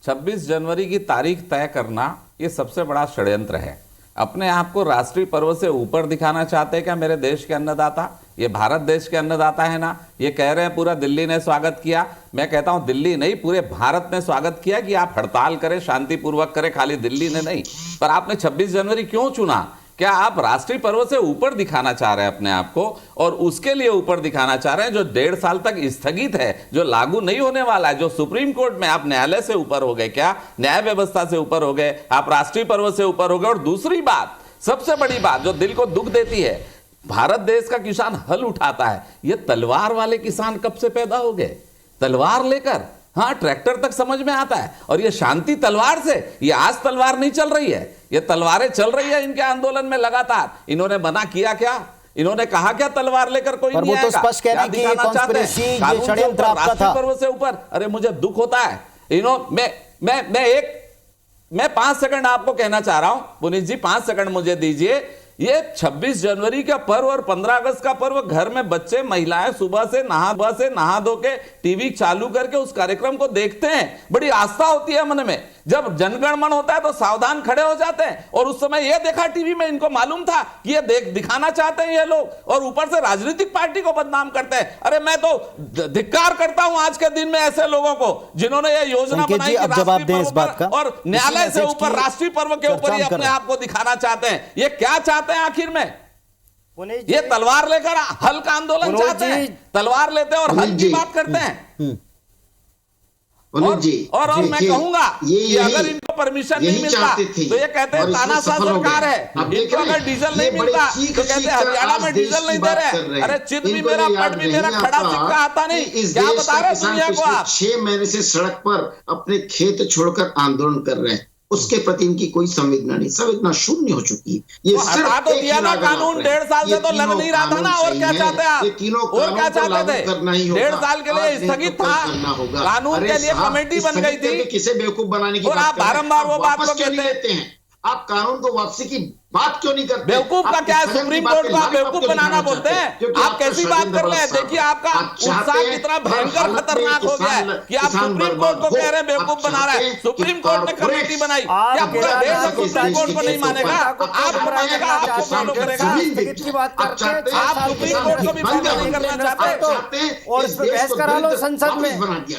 26 जनवरी की तारीख तय करना ये सबसे बड़ा षड्यंत्र है। अपने आप को राष्ट्रीय पर्व से ऊपर दिखाना चाहते हैं क्या मेरे देश के अन्नदाता? ये भारत देश के अन्नदाता है ना। ये कह रहे हैं पूरा दिल्ली ने स्वागत किया, मैं कहता हूं दिल्ली नहीं, पूरे भारत ने स्वागत किया कि आप हड़ताल करें, शांतिपूर्वक करें, खाली दिल्ली ने नहीं। पर आपने 26 जनवरी क्यों चुना? क्या आप राष्ट्रीय पर्व से ऊपर दिखाना चाह रहे हैं अपने आप को, और उसके लिए ऊपर दिखाना चाह रहे हैं जो 1.5 साल तक स्थगित है, जो लागू नहीं होने वाला है, जो सुप्रीम कोर्ट में? आप न्यायालय से ऊपर हो गए क्या? न्याय व्यवस्था से ऊपर हो गए? आप राष्ट्रीय पर्व से ऊपर हो गए? और दूसरी बात, सबसे बड़ी बात जो दिल को दुख देती है, भारत देश का किसान हल उठाता है, ये तलवार वाले किसान कब से पैदा हो गए? तलवार लेकर, हाँ, ट्रैक्टर तक समझ में आता है। और ये शांति तलवार से, ये आज तलवार नहीं चल रही है, ये तलवारें चल रही है इनके आंदोलन में लगातार। इन्होंने मना किया क्या? इन्होंने कहा क्या तलवार लेकर कोई नहीं आएगा? तो स्पष्ट कह रहे हैं कि कॉन्स्पिरेसी, ये षड्यंत्र आपका था। पर्व से ऊपर, अरे मुझे दुख होता है। मैं 5 सेकंड आपको कहना चाह रहा हूं पुनीत जी, 5 सेकंड मुझे दीजिए। ये 26 जनवरी का पर्व और 15 अगस्त का पर्व, घर में बच्चे महिलाएं सुबह से नहा धो के टीवी चालू करके उस कार्यक्रम को देखते हैं, बड़ी आस्था होती है मन में। जब जनगण मन होता है तो सावधान खड़े हो जाते हैं। और उस समय ये देखा टीवी में, इनको मालूम था कि ये दिखाना चाहते हैं ये लोग, और ऊपर से राजनीतिक पार्टी को बदनाम करते हैं। अरे मैं तो धिक्कार करता हूं आज के दिन में ऐसे लोगों को जिन्होंने ये योजना बनाई कि राष्ट्रीय पर्व पर और न्यायालय से ऊपर राष्ट्रीय पर्व के ऊपर ही अपने आप को दिखाना चाहते हैं। ये क्या चाहते हैं आखिर में? ये तलवार लेकर हल का आंदोलन चाहते हैं, तलवार लेते हैं और हल की बात करते हैं। पुनीत जी, और मैं देखिए, कहूंगा ये कि अगर इनको परमिशन नहीं मिलता चाहते थे तो ये कहते हैं और इसमें तानाशाह सफल हो सरकार गए। है, अब देख इनको रहे अगर हैं, डीजल ये नहीं बड़े मिलता चीख तो कहते चीख हैं कर हरियाणा आज में देश डीजल की नहीं दे बात रहे कर रहे हैं। अरे चित भी इनको मेरा ये याद पट भी नहीं मेरा खड़ा आता सिक्का आता कि नहीं, इस क्या देश बता का रहे किसान दुनिया को पिछले आप? 6 महीने से सड़क पर अपने खेत छोड़कर आंदोलन कर रहे हैं, उसके प्रति इनकी कोई संवेदना नहीं, संवेदना शून्य हो चुकी है। ये तो सिर्फ हटा तो एक ही दिया ना राग कानून, रख रहे हैं। 1.5 साल से ये तो लग तीनों नहीं रहा था ना, कानून और क्या सही चाहते हैं हैं। आप? ये तीनों और क्या कानून को चाहते लागू थे? करना ही होगा। 1.5 साल के लिए आज नहीं स्थगित तो कल था, करना होगा। कानून अरे के लिए साहब, कमेटी बन गई स्थगित करके थी किसे बेवकूफ बनाने की और बात आप कर रहे हैं? बारंबार वो आप बात वापस को क्यों नहीं कहते हैं? लेते हैं? आप कानून को वापसी की बात क्यों नहीं करते? बेवकूफ का आप क्या है? स्थगन की सुप्रीम बातें कोर्ट को आप लाइव बेवकूफ क्यों बनाना दिखाना बोलते चाहते हैं? क्योंकि आप आपका कैसी बात षड्यंत्र कर रहे हैं? बड़ा देखिए साफ है। आपका आप चाहते उत्साह हैं कितना हर भयंकर हालत में खतरनाक हो गया है किसान- कि आप किसान सुप्रीम बर्बाद कोर्ट को हो। कह रहे हैं बेवकूफ आप बना रहे हैं। चाहते हैं सुप्रीम कि कोर्ट ने कॉर्पोरेट्स कमेटी बनाई, आप क्या पूरा देश केदारनाथ सुप्रीम कोर्ट को नहीं मानेगा? आप मानेगा, आपको फॉलो करेगा? स्थगित की बात करके आप सुप्रीम कोर्ट को भी फॉलो नहीं करना चाहते? और इस पे बहस करा लो संसद में।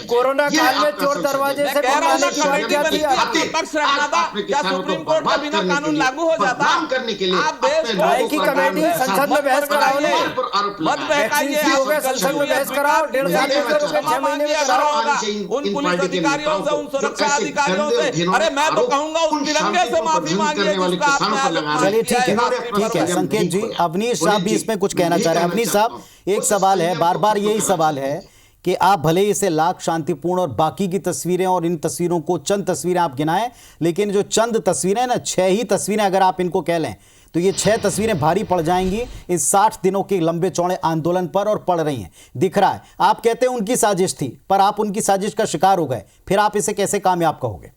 कोरोना काल में चोर दरवाजे मैं से कह रहा हूं ना, भगाने की बात कमेटी क्या बनी थी थी, आपकी? आपके पक्ष रहना था। क्या सुप्रीम कोर्ट का बिना कानून लागू हो जाता? करने के लिए आप देश को भाई की कमेटी संसद में बहस कराओ ना। मत बहकाइए, वैक्सीन हो गया, संसद में बहस कराओ, 1.5 साल में करो, 6 महीने में कराओ। उन पुलिस अधिकारियों से, उन सुरक्षा अधिकारियों से, अरे मैं तो कहूंगा उस तिरंगे से माफी मांगिए जिसका आपने आज अपमान चलिए किया ठीक है। है, ठीक है संकेत जी। अवनीश साहब भी इसमें कुछ कहना चाह रहे हैं। अवनीश साहब, एक सवाल है, बार बार यही सवाल है कि आप भले ही इसे लाख शांतिपूर्ण और बाकी की तस्वीरें और इन तस्वीरों को चंद तस्वीरें आप गिनाएं, लेकिन जो चंद तस्वीरें ना, 6 ही तस्वीरें अगर आप इनको कह लें तो ये 6 तस्वीरें भारी पड़ जाएंगी इस 60 दिनों के लंबे चौड़े आंदोलन पर, और पड़ रही हैं, दिख रहा है। आप कहते हैं उनकी साजिश थी, पर आप उनकी साजिश का शिकार हो गए, फिर आप इसे कैसे कामयाब कहोगे?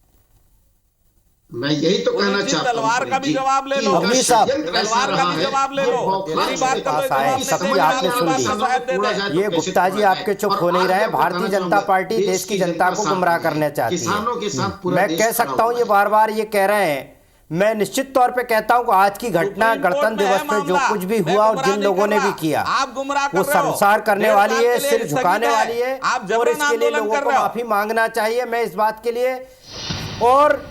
मैं यही तो कहना चाहता हूं। तलवार का भी जवाब ले लो, अवनीश साहब, तलवार का भी जवाब ले लो। मेरी बात का तो जवाब सबकी आपने सुन ली। ये गुप्ता जी आपके चुप हो नहीं रहे। भारतीय जनता पार्टी देश की जनता को गुमराह करना चाहती किसानों के साथ है। पूरा मैं देश कह खड़ा सकता हूँ, हुआ ये है। बार बार ये कह रहे हैं। मैं निश्चित तौर पे कहता हूँ कि आज की घटना सुप्रीम कोर्ट गणतंत्र में दिवस है पे जो मामला। कुछ भी मैं हुआ और गुमराह जिन नहीं लोगों कर ने भी रहा। किया, आप गुमराह कर वो रहे हो। संसार करने 1.5 वाली साल है, के लिए सिर स्थगित झुकाने है। वाली है, आप और जबरन इसके लिए आंदोलन लोगों कर को रहे हो। माफी मांगना चाहिए। मैं इस बात के लिए, और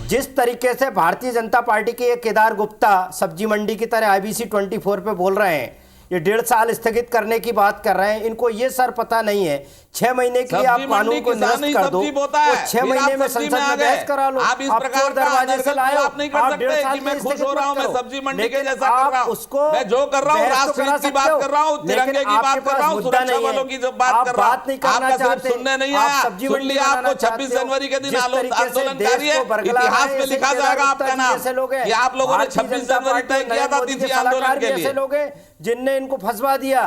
जिस तरीके से भारतीय जनता पार्टी के केदार गुप्ता सब्जी मंडी की तरह IBC 24 पे बोल रहे हैं, ये 1.5 साल स्थगित करने की बात कर रहे हैं, इनको ये सर पता नहीं है 6 महीने के लिए आप कानून को निरस्त कर दो और 6 महीने में संसद में बहस करा लो। आप इस प्रकार चोर दरवाजे से लाए हो, आप नहीं कर आप सकते 1.5 साल कि मैं में खुश हो रहा हूं, मैं स्थगित सब्जी मंडी के लेकिन जैसा कर रहा हूं। उसको मैं जो कर रहा हूं, बहस तो राष्ट्र करा हित की सकते बात हो, कर रहा हूं, लेकिन तिरंगे की आपके बात कर पास रहा हूं, मुद्दा सुरक्षा नहीं है। बलों की जब बात आप कर रहा बात हूं, नहीं करना आपका सिर्फ चाहते। सुनने नहीं आप आया। सब्जी सुन मंडी लिया, बनाना आपको 26 चाहते हो। जनवरी के दिन जिस तरीके से आंदोलनकारी देश है, को बरगला इतिहास रहे में हैं, लिखा ऐसे जाएगा आपका नाम जैसे लोग हैं। कि आप लोगों ने भारतीय 26 जनता जनवरी पार्टी तय किया था नरेंद्र मोदी के तिथि आंदोलन सलाहकार के भी लिए। ऐसे लोग हैं जिनने इनको फंसवा दिया।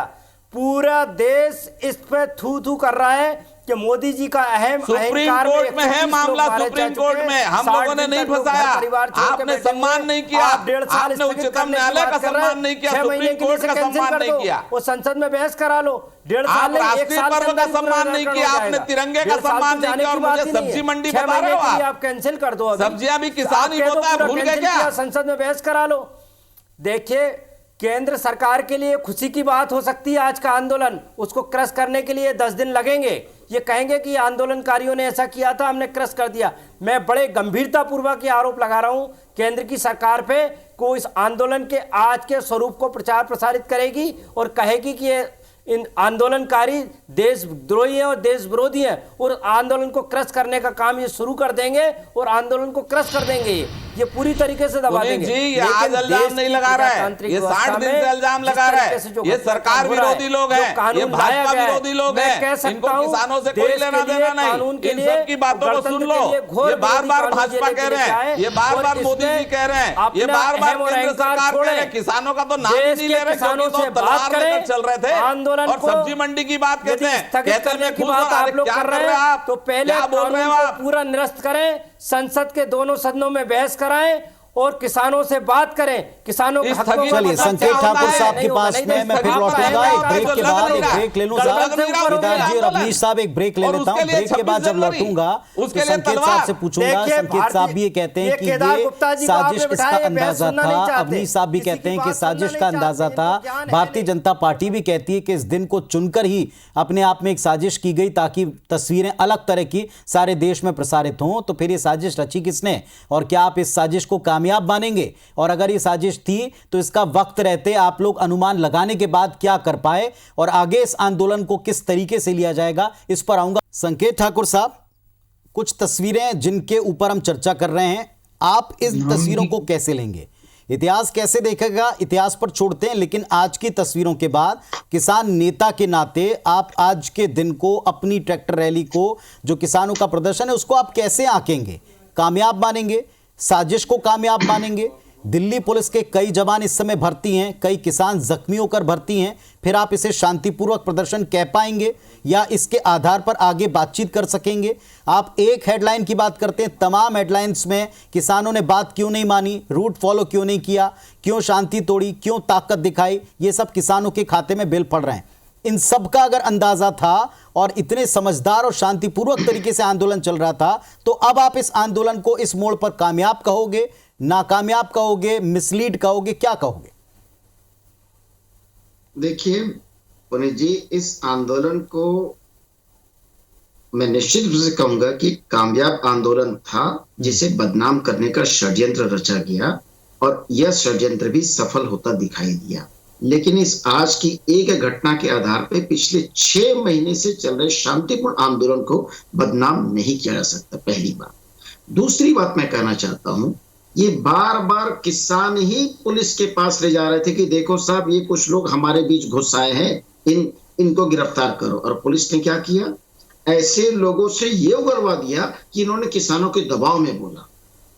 पूरा देश इस पे थू कर रहा है कि मोदी जी का अहम सुप्रीम अहंकार कोर्ट में है 130 मामला, लोग मारे सुप्रीम जा कोर्ट चुके में हैं। हम 60 लोगों ने दिन नहीं तक लोग घर फंसाया। परिवार छोड़ के आपने बैठे सम्मान हुए। नहीं किया, आप 1.5 साल आपने स्थगित उच्चतम करने की न्यायालय बात का कर रहे हैं। सम्मान नहीं किया, 6 महीने सुप्रीम के लिए कोर्ट का कैंसिल सम्मान कर नहीं दो, किया। वो संसद में बहस करा लो। 1.5 साल आप नहीं, 1 राष्ट्रीय साल के पर्व का अंदर सम्मान नहीं पूरा किया, हो आपने जाएगा। तिरंगे का 1.5 साल सम्मान तो नहीं जाने किया, की और बात मुझे ही नहीं है। सब्जी मंडी 6 बता रहे हो महीने के लिए आप। आप कैंसिल कर दो। अभी सब्जियां भी आप किसान ही कह दो बोता है, पूरा भूल गए कैंसिल क्या? किया, संसद में बहस करा लो। देखिए, केंद्र सरकार के लिए खुशी की बात हो सकती है आज का आंदोलन, उसको क्रश करने के लिए 10 दिन लगेंगे। ये कहेंगे कि आंदोलनकारियों ने ऐसा किया था, हमने क्रश कर दिया। मैं बड़े गंभीरता पूर्वक ये आरोप लगा रहा हूं केंद्र की सरकार पे, को इस आंदोलन के आज के स्वरूप को प्रचार प्रसारित करेगी और कहेगी कि ये इन आंदोलनकारी देशद्रोही हैं और देश विरोधी हैं, और आंदोलन को क्रश करने का काम ये शुरू कर देंगे और आंदोलन को क्रश कर देंगे। ये पूरी तरीके से दबा देंगे। जी, ये आज इल्जाम नहीं लगा रहा है, ये 60 दिन से इल्जाम लगा रहा है। ये सरकार विरोधी लोग हैं, ये भाजपा विरोधी लोग हैं, इनको किसानों से कोई लेना देना नहीं। इन सब की बातों को सुन लो। ये बार बार भाजपा कह रहे हैं, ये बार बार मोदी जी कह रहे हैं, ये बार बार केंद्र सरकार कह रहे हैं, किसानों का तो नाम ही नहीं ले रहे, क्योंकि तो तलवार लेकर चल रहे थे। और सब्जी मंडी की बात कहते हैं, कहते हैं मैं खुश हूं। आप लोग कर रहे हैं आप तो पहले क्या बोल रहे हो कानून आप? को पूरा निरस्त करें, संसद के दोनों सदनों में बहस कराएं और किसानों से बात करें। किसानों के इस हकों ठगी- में चलिए, मतलब संकेत क्या ठाकुर होता है, साहब नहीं के होगा, पास नहीं में तो मैं फिर इसका लौटूंगा। आपका एक है, ब्रेक के लग बाद नहीं एक रहा। ब्रेक ले लूं गलत साहब। से ऊपर हो गया केदार जी और आंदोलन। अवनीश साहब एक ब्रेक ले और लेता हूं। उसके लिए ब्रेक के बाद 26 जब लौटूंगा उसके तो लिए संकेत तलवार। साहब से पूछूंगा। देखिए, संकेत साहब भी ये कहते हैं ये कि केदार ये गुप्ता जी को साजिश आपने इसका बिठाया, ये बहस अंदाजा सुनना नहीं था। चाहते। अवनीश साहब भी किसी कहते की हैं कि बात सुनना साजिश नहीं का चाहते, अंदाजा इनको था। ज्ञान है भारतीय नहीं। जनता पार्टी भी कहती है कि इस दिन को चुनकर ही अपने आप में एक साजिश की गई ताकि तस्वीरें अलग तरह की सारे देश में प्रसारित हों। तो फिर ये साजिश रची किसने, और क्या आप इस साजिश को कामयाब मानेंगे? और अगर ये साजिश थी तो इसका वक्त रहते आप लोग अनुमान लगाने के बाद क्या कर पाए, और आगे इस आंदोलन को किस तरीके से लिया जाएगा, इस पर आऊंगा। संकेत ठाकुर साहब, कुछ तस्वीरें जिनके ऊपर हम चर्चा कर रहे हैं, आप इन तस्वीरों को कैसे लेंगे? इतिहास कैसे देखेगा, इतिहास पर छोड़ते हैं, लेकिन आज की तस्वीरों के बाद किसान नेता के नाते आप आज के दिन को, अपनी ट्रैक्टर रैली को, जो किसानों का प्रदर्शन है, उसको आप कैसे आंकेंगे? कामयाब मानेंगे, साजिश को कामयाब मानेंगे? दिल्ली पुलिस के कई जवान इस समय भर्ती हैं, कई किसान जख्मी होकर भर्ती हैं, फिर आप इसे शांतिपूर्वक प्रदर्शन कह पाएंगे या इसके आधार पर आगे बातचीत कर सकेंगे? आप एक हेडलाइन की बात करते हैं, तमाम हेडलाइंस में किसानों ने बात क्यों नहीं मानी, रूट फॉलो क्यों नहीं किया, क्यों शांति तोड़ी, क्यों ताकत दिखाई, ये सब किसानों के खाते में बिल पड़ रहे हैं। इन सब का अगर अंदाजा था और इतने समझदार और शांतिपूर्वक तरीके से आंदोलन चल रहा था, तो अब आप इस आंदोलन को इस मोड़ पर कामयाब कहोगे, नाकामयाब कहोगे, मिसलीड कहोगे, क्या कहोगे? देखिए पुनीत जी, इस आंदोलन को मैं निश्चित रूप से कहूंगा कि कामयाब आंदोलन था, जिसे बदनाम करने का षड्यंत्र रचा गया और यह षड्यंत्र भी सफल होता दिखाई दिया। लेकिन इस आज की एक घटना के आधार पर पिछले 6 महीने से चल रहे शांतिपूर्ण आंदोलन को बदनाम नहीं किया जा सकता, पहली बात। दूसरी बात मैं कहना चाहता हूं, ये बार बार किसान ही पुलिस के पास ले जा रहे थे कि देखो साहब, ये कुछ लोग हमारे बीच घुस आए हैं, इनको गिरफ्तार करो। और पुलिस ने क्या किया? ऐसे लोगों से ये उगलवा दिया कि इन्होंने किसानों के दबाव में बोला।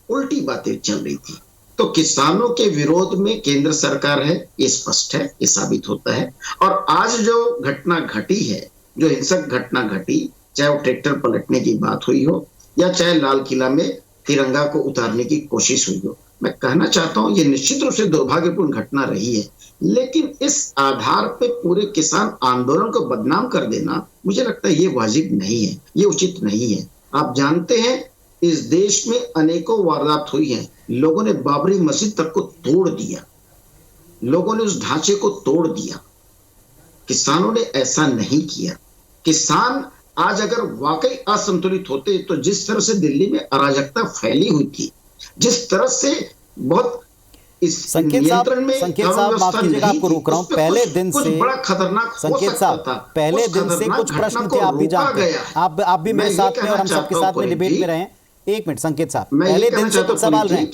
उल्टी बातें चल रही थी। तो किसानों के विरोध में केंद्र सरकार है, ये स्पष्ट है, ये साबित होता है। और आज जो घटना घटी है, जो हिंसक घटना घटी, चाहे वो ट्रैक्टर पलटने की बात हुई हो या चाहे लाल किला में तिरंगा को उतारने की कोशिश हुई हो, मैं कहना चाहता हूं ये निश्चित रूप से दुर्भाग्यपूर्ण घटना रही है। लेकिन इस आधार पे पूरे किसान आंदोलन को बदनाम कर देना, मुझे लगता है ये वाजिब नहीं है, ये उचित नहीं है। आप जानते हैं इस देश में अनेकों वारदात हुई हैं, लोगों ने बाबरी मस्जिद तक को तोड़ दिया, लोगों ने उस ढांचे को तोड़ दिया। किसानों ने ऐसा नहीं किया। किसान आज अगर वाकई असंतुलित होते तो जिस तरह से दिल्ली में अराजकता फैली हुई थी, जिस तरह से बहुत इस नियंत्रण में संकेत साहब माफ कीजिएगा, आपको रोक रहा हूं। पहले दिन से बड़ा खतरनाक संकेत साहब, पहले दिन से कुछ प्रश्न थे, आप भी जानते हैं, आप भी मेरे साथ में और हम सबके साथ में डिबेट में रहे। एक मिनट संकेत साहब, पहले दिन से कुछ सवाल रहे,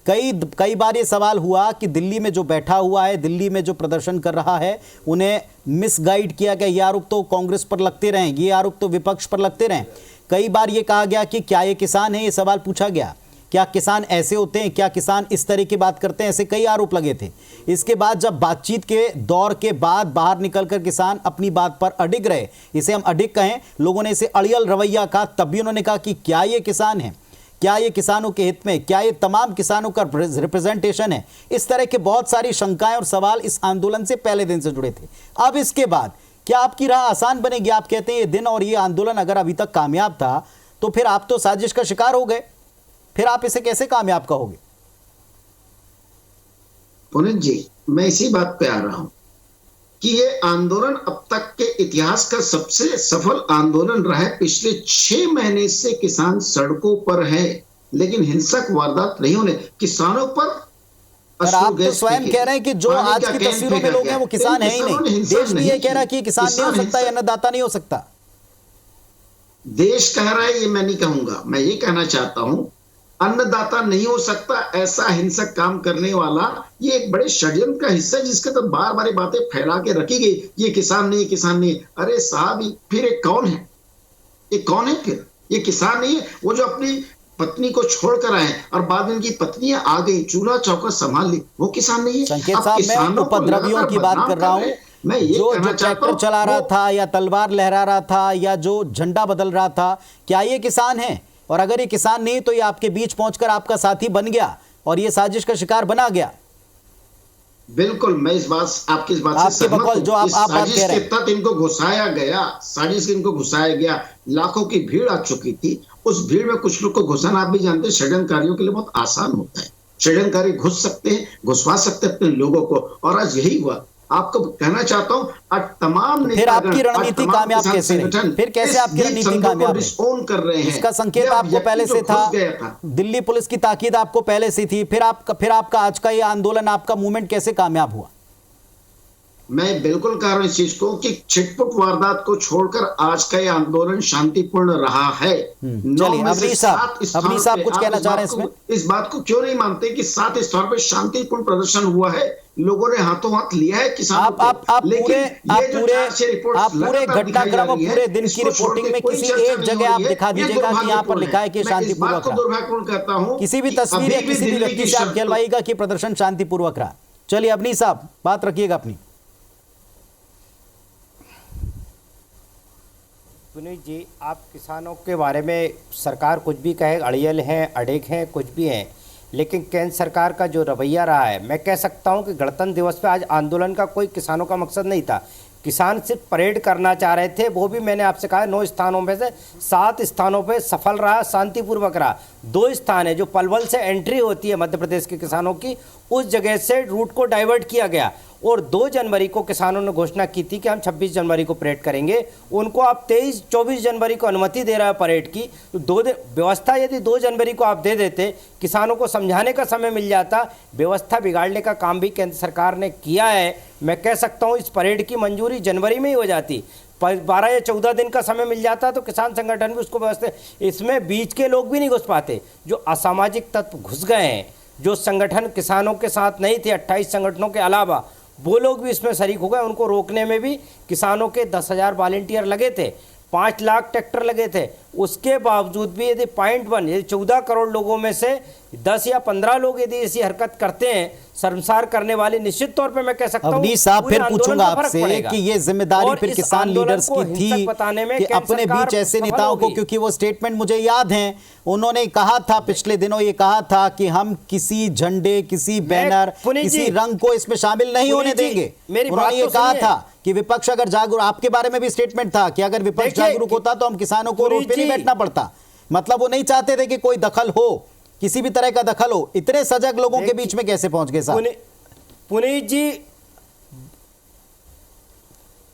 कई बार ये सवाल हुआ कि दिल्ली में जो बैठा हुआ है, दिल्ली में जो प्रदर्शन कर रहा है, उन्हें मिसगाइड किया गया। ये आरोप तो कांग्रेस पर लगते रहे, ये आरोप तो विपक्ष पर लगते रहे। कई बार ये कहा गया कि क्या ये किसान है, ये सवाल पूछा गया, क्या किसान ऐसे होते हैं, क्या किसान इस तरह की बात करते हैं, ऐसे कई आरोप लगे थे। इसके बाद जब बातचीत के दौर के बाद बाहर निकलकर किसान अपनी बात पर अडिग रहे, इसे हम अडिग कहें, लोगों ने इसे अड़ियल रवैया कहा, तब भी उन्होंने कहा कि क्या ये किसान है, क्या ये किसानों के हित में, क्या ये तमाम किसानों का रिप्रेजेंटेशन है। इस तरह के बहुत सारी शंकाएं और सवाल इस आंदोलन से पहले दिन से जुड़े थे। अब इसके बाद क्या आपकी राह आसान बनेगी? आप कहते हैं ये दिन और ये आंदोलन अगर अभी तक कामयाब था, तो फिर आप तो साजिश का शिकार हो गए, फिर आप इसे कैसे कामयाब कहोगे? पुनीत जी, मैं इसी बात पे आ रहा हूं कि ये आंदोलन अब तक के इतिहास का सबसे सफल आंदोलन रहा है। पिछले 6 महीने से किसान सड़कों पर है, लेकिन हिंसक वारदात नहीं होने। किसानों पर आप तो स्वयं कह रहे हैं कि जो आज की तस्वीरों में लोग हैं वो किसान है ही नहीं। देश भी ये कह रहा है कि किसान नहीं हो सकता या अन्नदाता नहीं हो सकता। देश कह रहा है, ये मैं नहीं कहूंगा। मैं ये कहना चाहता हूं अन्नदाता नहीं हो सकता, ऐसा हिंसक काम करने वाला ये एक बड़े षड्यंत्र का हिस्सा है, जिसके तो बार बार बातें फैला के रखी गई, ये किसान नहीं, किसान नहीं। अरे साहब, फिर एक कौन है? ये कौन है? फिर ये किसान नहीं है। वो जो अपनी पत्नी को छोड़कर आए और बाद में उनकी पत्नियां आ गई, चूल्हा चौका संभाल ली, वो किसान नहीं है। संकेत साहब, मैं उपद्रवियों की बात कर रहा हूँ, जो ट्रैक्टर चला रहा था या तलवार लहरा रहा था या जो झंडा बदल रहा था, क्या ये किसान है? और अगर ये किसान नहीं तो ये आपके बीच पहुंचकर आपका साथी बन गया और ये साजिश का शिकार बना गया। बिल्कुल, मैं आपकी इस बात से सहमत हूं। जो आप बात कह रहे हैं, तक इनको घुसाया गया, साजिश इनको घुसाया गया, लाखों की भीड़ आ चुकी थी। उस भीड़ में कुछ लोग को घुसाना, आप भी जानते हैं, षड्यंत्रकारियों के लिए बहुत आसान होता है। षड्यंत्रकारी घुस सकते हैं, घुसवा सकते हैं अपने लोगों को, और आज यही हुआ। आपको कहना चाहता हूं, आज तमाम फिर आपकी रणनीति कामयाब कैसे रही? फिर कैसे आपकी रणनीति कामयाब डिसओन कर रहे हैं? इसका संकेत आपको पहले से था, दिल्ली पुलिस की ताकीद आपको पहले से थी, फिर आपका आज का ये आंदोलन, आपका मूवमेंट कैसे कामयाब हुआ? मैं बिल्कुल कह रहा हूं इस चीज को कि छिटपुट वारदात को छोड़कर आज का ये आंदोलन शांतिपूर्ण रहा है। चलिए अवनीश साहब कुछ कहना चाह रहे हैं इसमें? इस बात को क्यों नहीं मानते कि 7 स्थानों पर शांतिपूर्ण प्रदर्शन हुआ है, लोगों ने हाथों हाथ लिया है किसानों को। आप पूरे घटनाक्रम और पूरे दिन की रिपोर्टिंग में किसी एक जगह आप दिखा दीजिएगा कि यहाँ पर लिखा है कि शांतिपूर्वक रहा। दुर्भाग्यपूर्ण कहता हूं, किसी भी तस्वीर या किसी भी व्यक्ति से आप कहलवाइएगा कि प्रदर्शन शांतिपूर्वक रहा। चलिए अवनीश साहब बात रखिएगा अपनी। पुनीत जी, आप किसानों के बारे में सरकार कुछ भी कहे, अड़ियल हैं, अड़ेग हैं, कुछ भी हैं, लेकिन केंद्र सरकार का जो रवैया रहा है, मैं कह सकता हूं कि गणतंत्र दिवस पे आज आंदोलन का कोई किसानों का मकसद नहीं था। किसान सिर्फ परेड करना चाह रहे थे, वो भी मैंने आपसे कहा 9 स्थानों में से 7 स्थानों पे सफल रहा, शांतिपूर्वक रहा। 2 स्थान है जो पलवल से एंट्री होती है मध्य प्रदेश के किसानों की, उस जगह से रूट को डाइवर्ट किया गया और 2 जनवरी को किसानों ने घोषणा की थी कि हम 26 जनवरी को परेड करेंगे। उनको आप 23-24 जनवरी को अनुमति दे रहा है परेड की, तो व्यवस्था यदि 2 जनवरी को आप दे देते, किसानों को समझाने का समय मिल जाता। व्यवस्था बिगाड़ने का काम भी केंद्र सरकार ने किया है। मैं कह सकता हूँ इस परेड की मंजूरी जनवरी में ही हो जाती, 12 या 14 दिन का समय मिल जाता तो किसान संगठन भी उसको व्यवस्था। इसमें बीच के लोग भी नहीं घुस पाते, जो असामाजिक तत्व घुस गए हैं, जो संगठन किसानों के साथ नहीं थे, 28 संगठनों के अलावा वो लोग भी इसमें शरीक हो गए। उनको रोकने में भी किसानों के 10,000 वॉलंटियर लगे थे, 5 लाख ट्रैक्टर लगे थे। उसके बावजूद भी यदि 0.1 यदि 14 करोड़ लोगों में से 10 या 15 लोग यदि ऐसी हरकत करते हैं, शर्मसार करने वाले, निश्चित तौर पे मैं कह सकता हूं अवनीश साहब फिर पूछूंगा आपसे कि ये जिम्मेदारी फिर किसान लीडर्स की थी कि अपने बीच ऐसे नेताओं को, क्योंकि वो स्टेटमेंट मुझे याद हैं, उन्होंने कहा था पिछले दिनों, ये कहा था कि हम किसी झंडे, किसी बैनर, किसी रंग को इसमें शामिल नहीं होने देंगे। उन्होंने ये कहा था कि विपक्ष अगर जागरूक, आपके बारे में भी स्टेटमेंट था कि अगर विपक्ष जागरूक होता तो हम किसानों को रोड पे नहीं बैठना पड़ता। मतलब वो नहीं चाहते थे कि कोई दखल हो, किसी भी तरह का दखल हो। इतने सजग लोगों के बीच में कैसे पहुंच गए साहब?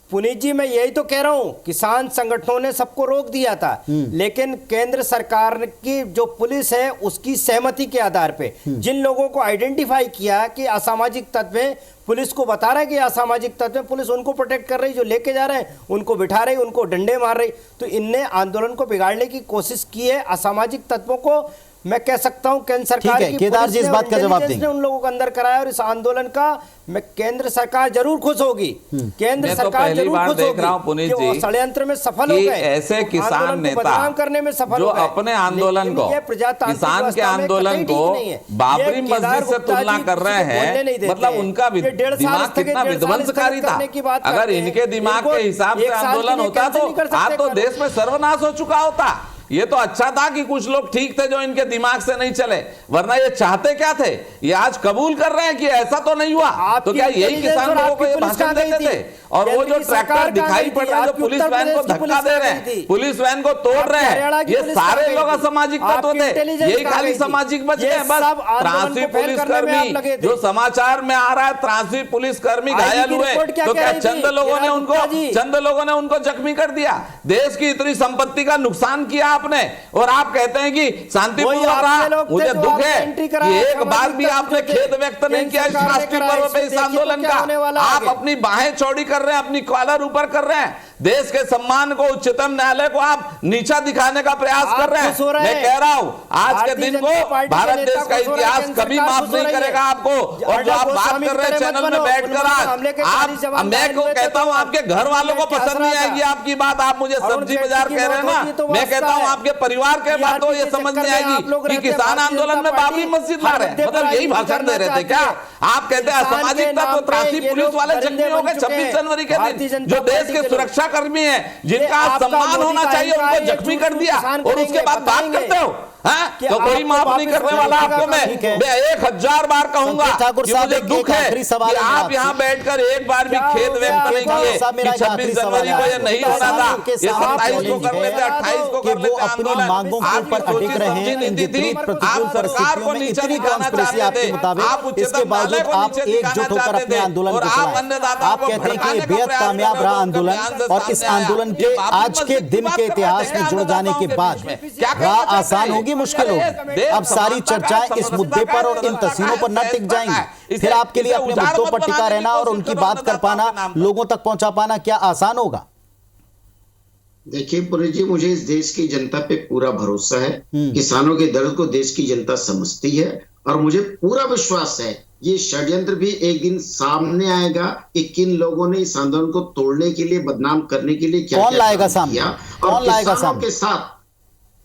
पुनीत जी मैं यही तो कह रहा हूं, किसान संगठनों ने सबको रोक दिया था, लेकिन केंद्र सरकार की जो पुलिस है उसकी सहमति के आधार पे जिन लोगों को आइडेंटिफाई किया कि असामाजिक तत्व हैं, पुलिस को बता रहा है कि असामाजिक तत्व हैं, पुलिस उनको प्रोटेक्ट कर रही, जो लेके जा रहे हैं उनको बिठा रही, उनको डंडे मार रही। तो इनने आंदोलन को बिगाड़ने की कोशिश की है। असामाजिक तत्वों को मैं कह सकता हूं केंद्र सरकार की केदार जी इस बात का जवाब देंगे, उन लोगों को अंदर कराया, और इस आंदोलन का मैं केंद्र सरकार जरूर खुश होगी। केंद्र सरकार जरूर खुश होगी कि वो षड्यंत्र में सफल हो गए, ऐसे किसान नेता करने में सफल जो अपने आंदोलन को, किसान के आंदोलन को बाबरी मस्जिद से तुलना कर रहे हैं, मतलब उनका दिमाग कितना विध्वंसकारी था। अगर इनके दिमाग के हिसाब से आंदोलन होता तो आज तो देश में सर्वनाश हो चुका होता। ये तो अच्छा था कि कुछ लोग ठीक थे जो इनके दिमाग से नहीं चले, वरना ये चाहते क्या थे? ये आज कबूल कर रहे हैं कि ऐसा तो नहीं हुआ। तो क्या यही किसान लोगों को ये भाषण देते थे? और वो जो ट्रैक्टर दिखाई पड़ रहे हैं, जो पुलिस वैन को धक्का दे रहे हैं, पुलिस वैन को तोड़ रहे हैं, ये सारे लोग असामाजिक तत्व थे। यही खाली सामाजिक बच गए बस। त्रासी पुलिसकर्मी, जो समाचार में आ रहा है, त्रासी पुलिसकर्मी घायल हुए तो क्या चंद लोगों ने उनको जख्मी कर दिया? देश की इतनी संपत्ति का नुकसान किया आपने, और आप कहते हैं कि शांतिपूर्ण रहा। मुझे दुख है कि एक बार भी आपने खेद व्यक्त नहीं किया इस राष्ट्रीय पर्व पे, इस आंदोलन का। आप अपनी बाहें चौड़ी कर रहे हैं, अपनी कॉलर ऊपर कर रहे हैं, देश के सम्मान को, उच्चतम न्यायालय को आप नीचा दिखाने का प्रयास कर रहे हैं। मैं कह रहा हूं आज के दिन को भारत देश का इतिहास कभी माफ नहीं करेगा आपको। और जो आप बात कर रहे हैं चैनल में बैठकर आज, मैं को कहता हूं आपके घर वालों को पसंद नहीं आएगी आपकी बात। आप मुझे सब्जी बाजार कह रहे हैं ना, मैं कहता हूं आपके परिवार के बात तो ये समझ नहीं आएगी कि किसान आंदोलन में बाबरी मस्जिद ला रहे हैं। मतलब यही भाषण दे रहे थे क्या आप? कहते हैं असामाजिक तत्व, त्रासी पुलिस वाले जख्मी हो गए 26 जनवरी के दिन, जो देश के सुरक्षा कर्मी हैं, जिनका सम्मान होना चाहिए, उनको जख्मी कर दिया, और उसके बाद बात करते हो तो कोई माफ नहीं करने वाला आपको। मैं 1000 बार कहूंगा कि मुझे दुख है कि आप यहाँ बैठकर एक बार भी खेद व्यक्त नहीं किए कि 26 जनवरी को ये नहीं होना था, ये 27 को कर लेते, 28 को कर लेते आंदोलन। आपकी सोची समझी नीति थी, आप सरकार को नीचे दिखाना चाहते थे, आप उच्चतम न्यायालय को नीचे दिखाना चाहते थे, और आप अन्नदाताओं को भड़काने का प्रयास कामयाब रहा आंदोलन। और इस आंदोलन के आज के दिन के इतिहास में जुड़ जाने के बाद क्या आसान होगी जिंदगी मुश्किल अरे होगी। देश अब सारी समानता का, चर्चाएं इस समरसता मुद्दे का, पर और इन सरोगता तस्वीरों का, पर न टिक सहजता का, जाएंगी। इसे- फिर आपके लिए इसे अपने उजाड़ मुद्दों मत पर टिका बनाने की रहना और कोशिश उनकी करो बात कर अन्नदाताओं पाना, के नाम पर। लोगों तक पहुंचा पाना क्या आसान होगा? देखिए पुनीत जी, मुझे इस देश की जनता पे पूरा भरोसा है। किसानों के दर्द को देश की जनता समझती है और मुझे पूरा विश्वास है ये षड्यंत्र भी एक दिन सामने आएगा कि किन लोगों ने इस आंदोलन को तोड़ने के लिए, बदनाम करने के लिए क्या कौन लाएगा काम सामने? किया। कौन और लाएगा किसानों सामने? के साथ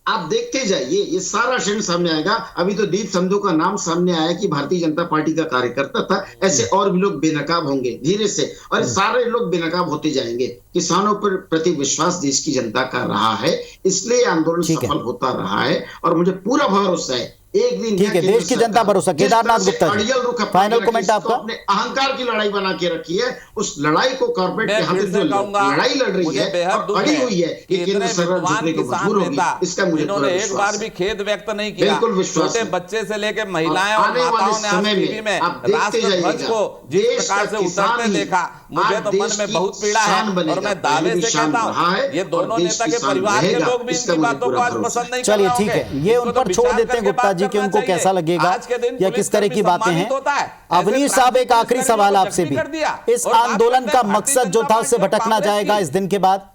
आप देखते जाइए, ये सारा षड्यंत्र सामने आएगा। अभी तो दीप संधू का नाम सामने आया कि भारतीय जनता पार्टी का कार्यकर्ता था। ऐसे और भी लोग बेनकाब होंगे धीरे से, और ये सारे लोग बेनकाब होते जाएंगे। किसानों पर प्रति विश्वास देश की जनता का रहा है, इसलिए आंदोलन ठीक है। सफल होता रहा है और मुझे पूरा भरोसा है एक दिन ठीक है, देश की जनता भरोसा। केदारनाथ गुप्ता जी, फाइनल कमेंट आपका। अपने अहंकार की लड़ाई बना के रखी है, उस लड़ाई को कॉर्पोरेट के मैं हाथ फिर जो से कहूंगा, लड़ाई लड़ रही मुझे है बेहद और दुख अड़ी है हुई है कि कि केंद्र इतने सरकार विद्वान झुकने को किसान मजबूर होगी, नेता इसका मुझे इन्होंने पूरा एक विश्वास बार है। भी खेद व्यक्त नहीं किया। बिल्कुल विश्वास छोटे है। बच्चे से लेकर महिलाएं और आने वाले माताओं ने आज समय में टीवी में आप देखते राष्ट्र ध्वज जाइएगा, को जिस देश प्रकार का से किसान उतरते ही देखा, मुझे आज तो मन देश में की बहुत पीड़ा है। शान बनेगा। और मैं पहले दावे भी से शान कहता रहा हूँ, है ये और दोनों देश नेता की के शान परिवार के रहेगा, लोग भी इसका इनकी मुझे बातों को पूरा आज भरोसा पसंद नहीं कर चलिए रहे ठीक होंगे। है, ये इनको उन तो पर छोड़ विचार देते हैं करके गुप्ता बात जी कि करना उनको चाहिए। कैसा लगेगा आज के दिन या पुलिस किस तरह कर्मी की बातें सम्मानित हैं। होता है। ऐसे अवनीश साहब, एक प्रांतीय आखिरी पुलिस सवाल कर्मियों को आपसे जख्मी भी, कर दिया। इस और बात आंदोलन करते का हैं मकसद भारतीय जो जनता था उससे पार्टी और भटकना कांग्रेस जाएगा की। इस दिन के बाद?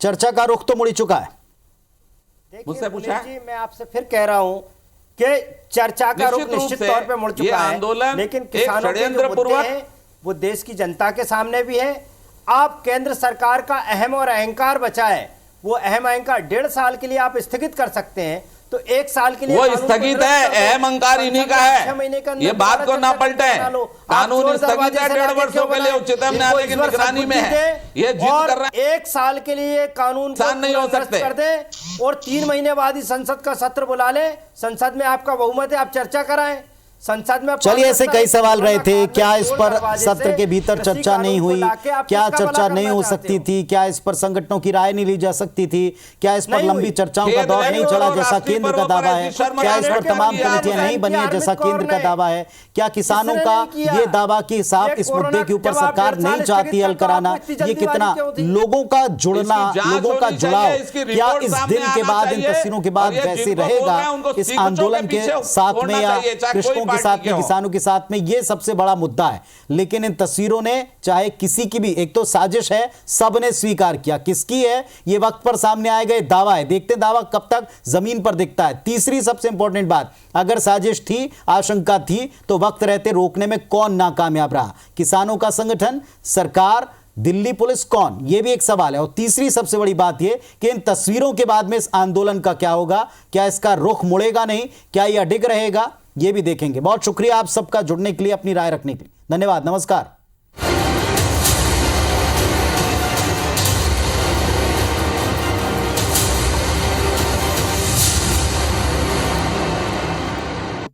चर्चा का रुख तो मुड़ चुका है। मुझसे पूछा है? जी, मैं आपसे फिर कह रहा हूं कि चर्चा का रुख निश्चित रूप निश्चित से तौर पे मुड़ ये चुका है, आंदोलन लेकिन एक किसानों के जो मुद्दे षड्यंत्रपूर्वक हैं वो देश की जनता के सामने भी है। आप केंद्र सरकार का अहम और अहंकार बचा है, वो अहम अहंकार 1.5 साल के लिए आप स्थगित कर सकते हैं, तो 1 साल के लिए वो कानून को स्थगित निरस्त है, कर दो। अहम अंकार इन्हीं का संसद में है। 6 महीने के अंदर ये बात को दोबारा ना चर्चा पलटें। बना लो। कानून आप चोर स्थगित दरवाजे है, से 1.5 लाके वर्षों क्यों के लिए बनाएं? उच्चतम इनको न्यायालय इस की बार निगरानी में सद्बुद्धि है। दे ये जिद और कर रहा है। 1 साल के लिए कानून को इंसान नहीं हो पूरा निरस्त सकते। कर दे और 3 महीने बाद ही संसद का सत्र बुला ले। संसद में आपका बहुमत है, आप चर्चा कराएं संसद में। चलिए, ऐसे कई सवाल रहे थे। क्या इस पर सत्र के भीतर चर्चा नहीं हुई? क्या चर्चा नहीं हो सकती थी? क्या इस पर संगठनों की राय नहीं ली जा सकती थी? क्या इस पर लंबी चर्चाओं का दौर नहीं चला जैसा केंद्र का दावा है? क्या इस पर तमाम कमेटियां नहीं बनी है जैसा केंद्र का दावा है? क्या किसानों का ये दावा कि साहब इस मुद्दे के ऊपर सरकार नहीं चाहती हल कराना, ये कितना लोगों का जुड़ना, लोगों का जुड़ाव, क्या इस दिन के बाद, इन तस्वीरों के बाद वैसे रहेगा इस आंदोलन के साथ में या कृषकों के साथ में, किसानों के साथ में? ये सबसे बड़ा मुद्दा है। लेकिन इन तस्वीरों ने, चाहे किसी की भी, एक तो साजिश है, सबने स्वीकार किया, किसकी है ये वक्त पर सामने आएगा। ये दावा है, देखते दावा कब तक जमीन पर दिखता है। तीसरी सबसे इंपॉर्टेंट बात, अगर साजिश थी, आशंका थी, तो वक्त रहते रोकने में कौन नाकामयाब रहा? किसानों का संगठन, सरकार, दिल्ली पुलिस, कौन? यह भी एक सवाल है। और तीसरी सबसे बड़ी बात यह कि इन तस्वीरों के बाद में इस आंदोलन का क्या होगा? क्या इसका रुख मुड़ेगा नहीं? क्या यह अडिग रहेगा? यह भी देखेंगे। बहुत शुक्रिया आप सबका जुड़ने के लिए, अपनी राय रखने के लिए। धन्यवाद, नमस्कार।